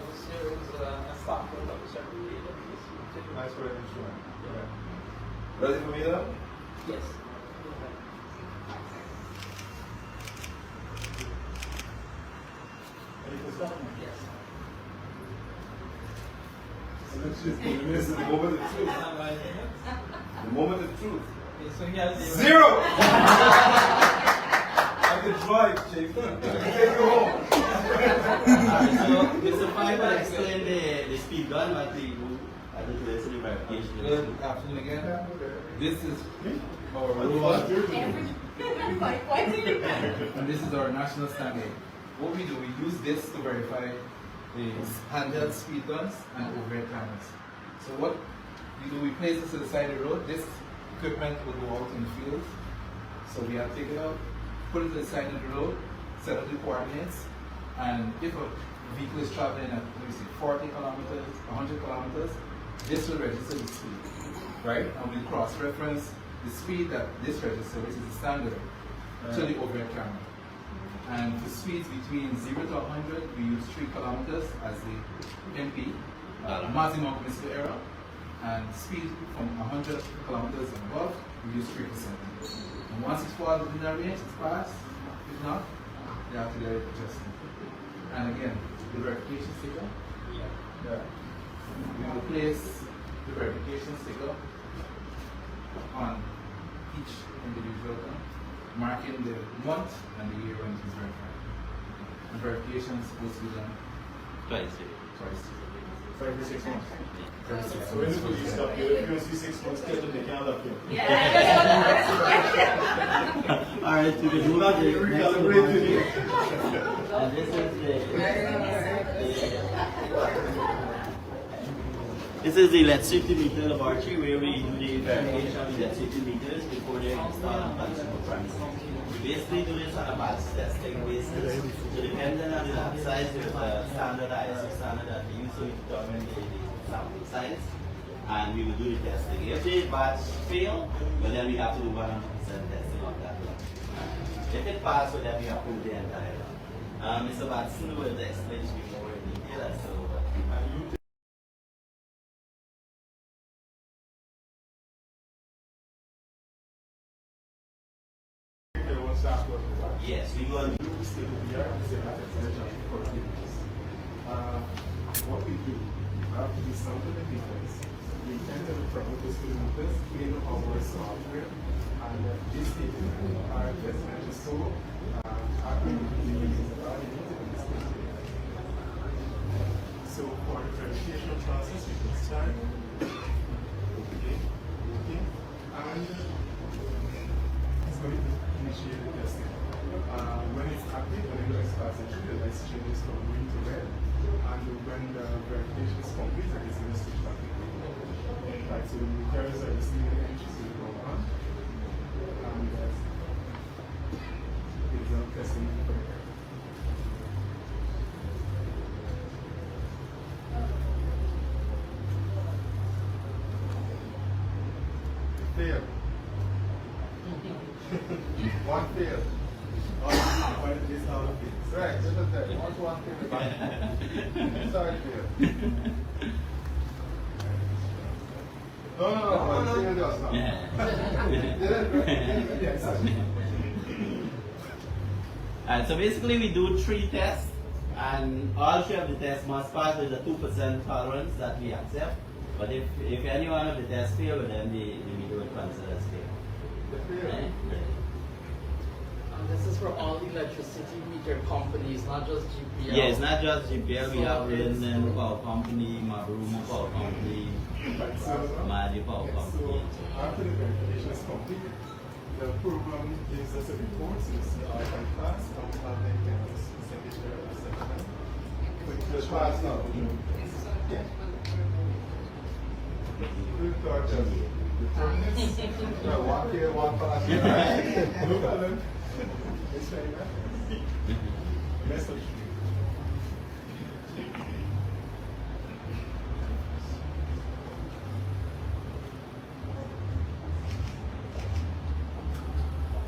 Speaker 16: This here is a sample of the certificate.
Speaker 12: Nice for an instrument. Yeah. Ready for me now?
Speaker 16: Yes. Yes.
Speaker 12: So let's just put this is the moment of truth. The moment of truth.
Speaker 16: Okay, so he has
Speaker 12: 0! I can drive, Chief. Take you home.
Speaker 14: So, Mr. Pai will explain the speed gun, what we do at the university verification.
Speaker 17: Good afternoon again. This is our robot. And this is our national standard. What we do, we use this to verify the handheld speed guns and overhead cameras. So what we do, we place this to the side of the road. This equipment will go out in the field. So we have to take it out, put it to the side of the road, set up the coordinates, and if a vehicle is traveling at, let me see, 40 kilometers, 100 kilometers, this will register the speed, right? And we cross-reference the speed that this registers, which is the standard, to the overhead camera. And for speeds between 0 to 100, we use 3 kilometers as the MP, maximum permissible error. And speed from 100 kilometers and above, we use 3%. And once it falls within that range, it's passed. If not, you have to get it adjusted. And again, the verification sticker. Yeah. We will place the verification sticker on each individual gun, marking the month and the year when it is verified. And verification is supposed to be done
Speaker 14: Twice.
Speaker 12: Every 6 months. So when you put stuff here, if you see 6 months scheduled, they can't up here.
Speaker 14: Alright, so we can move on to the next one. And this is the electricity meter laboratory where we do the verification of electricity meters before they're installed on consumer premises. We basically do this on a batch testing basis. So depending on the lab size, there's a standardized standard that we use to determine the sample size. And we will do the testing. If the batch fail, well then we have to do 100% testing of that one. If it passes, well then we approve the entire one. Mr. Watson will explain to you more in detail as to what we do. Yes, we go on.
Speaker 8: What we do, after we sample the meters, we enter the parameters to the meters in our software, and this data are definitely stored So for the verification process, we can start. Okay. And it's going to initiate the testing. When it's active, when it starts, the light changes from green to red. And when the verification is complete, it's going to switch back to green. Right, so the carriers are receiving the entries to the program. And it's testing the program.
Speaker 7: Fail. One fail.
Speaker 12: One is out of it.
Speaker 7: Right, this is that. One fail. Sorry, fail. No, serious
Speaker 14: now. So basically we do 3 tests, and all 3 of the tests must pass with a 2% tolerance that we accept. But if any one of the tests fail, then the meter will consider as fail.
Speaker 8: Right?
Speaker 16: This is for all electricity meter companies, not just GPL.
Speaker 14: Yeah, it's not just GPL. We have Linden Power Company, Mabruma Power Company, Madi Power Company.
Speaker 8: After the verification is complete, the program gives us a report to the CRI class, and we have the expenditure assessment. The class now. Yeah. Good thought, just determinants. One here, one pass. No problem. It's very nice. Message.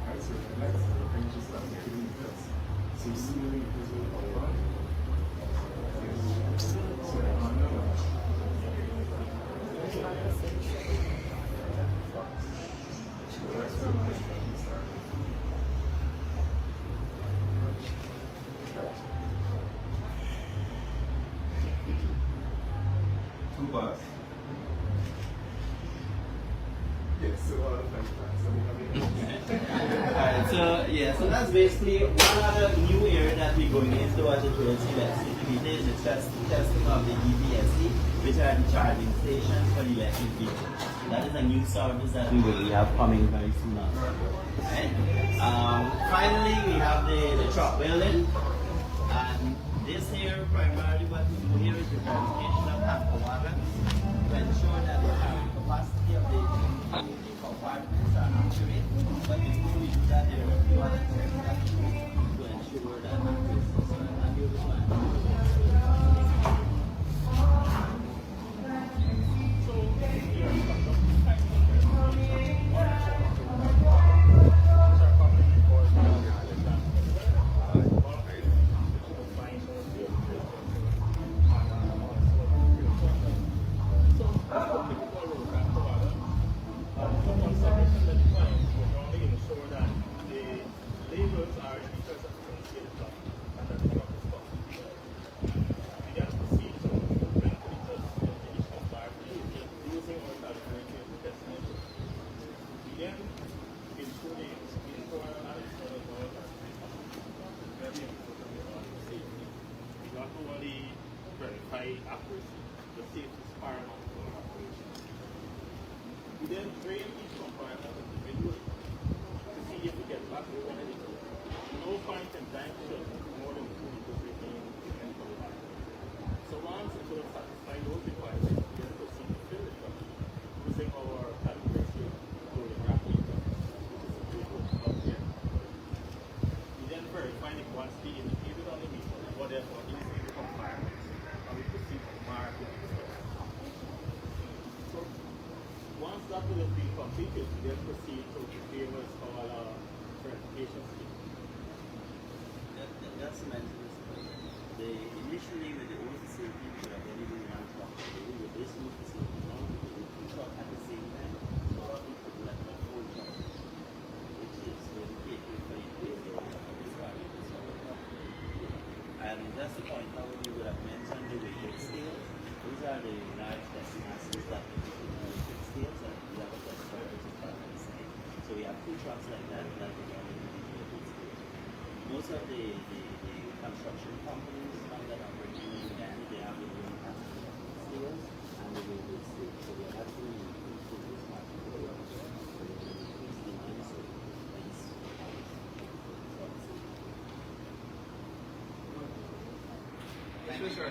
Speaker 8: Alright, so the next thing just start getting this. So similarly, this will go on. So on the
Speaker 12: Two bars.
Speaker 8: yes, so all the time. So we have
Speaker 14: Alright, so yeah, so that's basically one other new area that we're going into as it relates to electricity meter is the testing of the EVSE, which are the charging stations for the electric vehicles. That is a new service that we will have coming very soon on. Right? Finally, we have the truck building. And this here, primarily what we do here is the verification of tanker wagons to ensure that the carrying capacity of the compartments are accurate. But before we do that, there are a few other checks that we do to ensure that accuracy. So I'll give this one. That's the point how we would have mentioned the weighted scales. These are the large testing assays that we do with weighted scales, and we have a test site. So we have two trucks like that we are running with weighted scales. Most of the construction companies now that are working in Guyana, they have their own scales and the weighted scales. So we have to improve this market so we can increase demand so things.
Speaker 8: Thank you.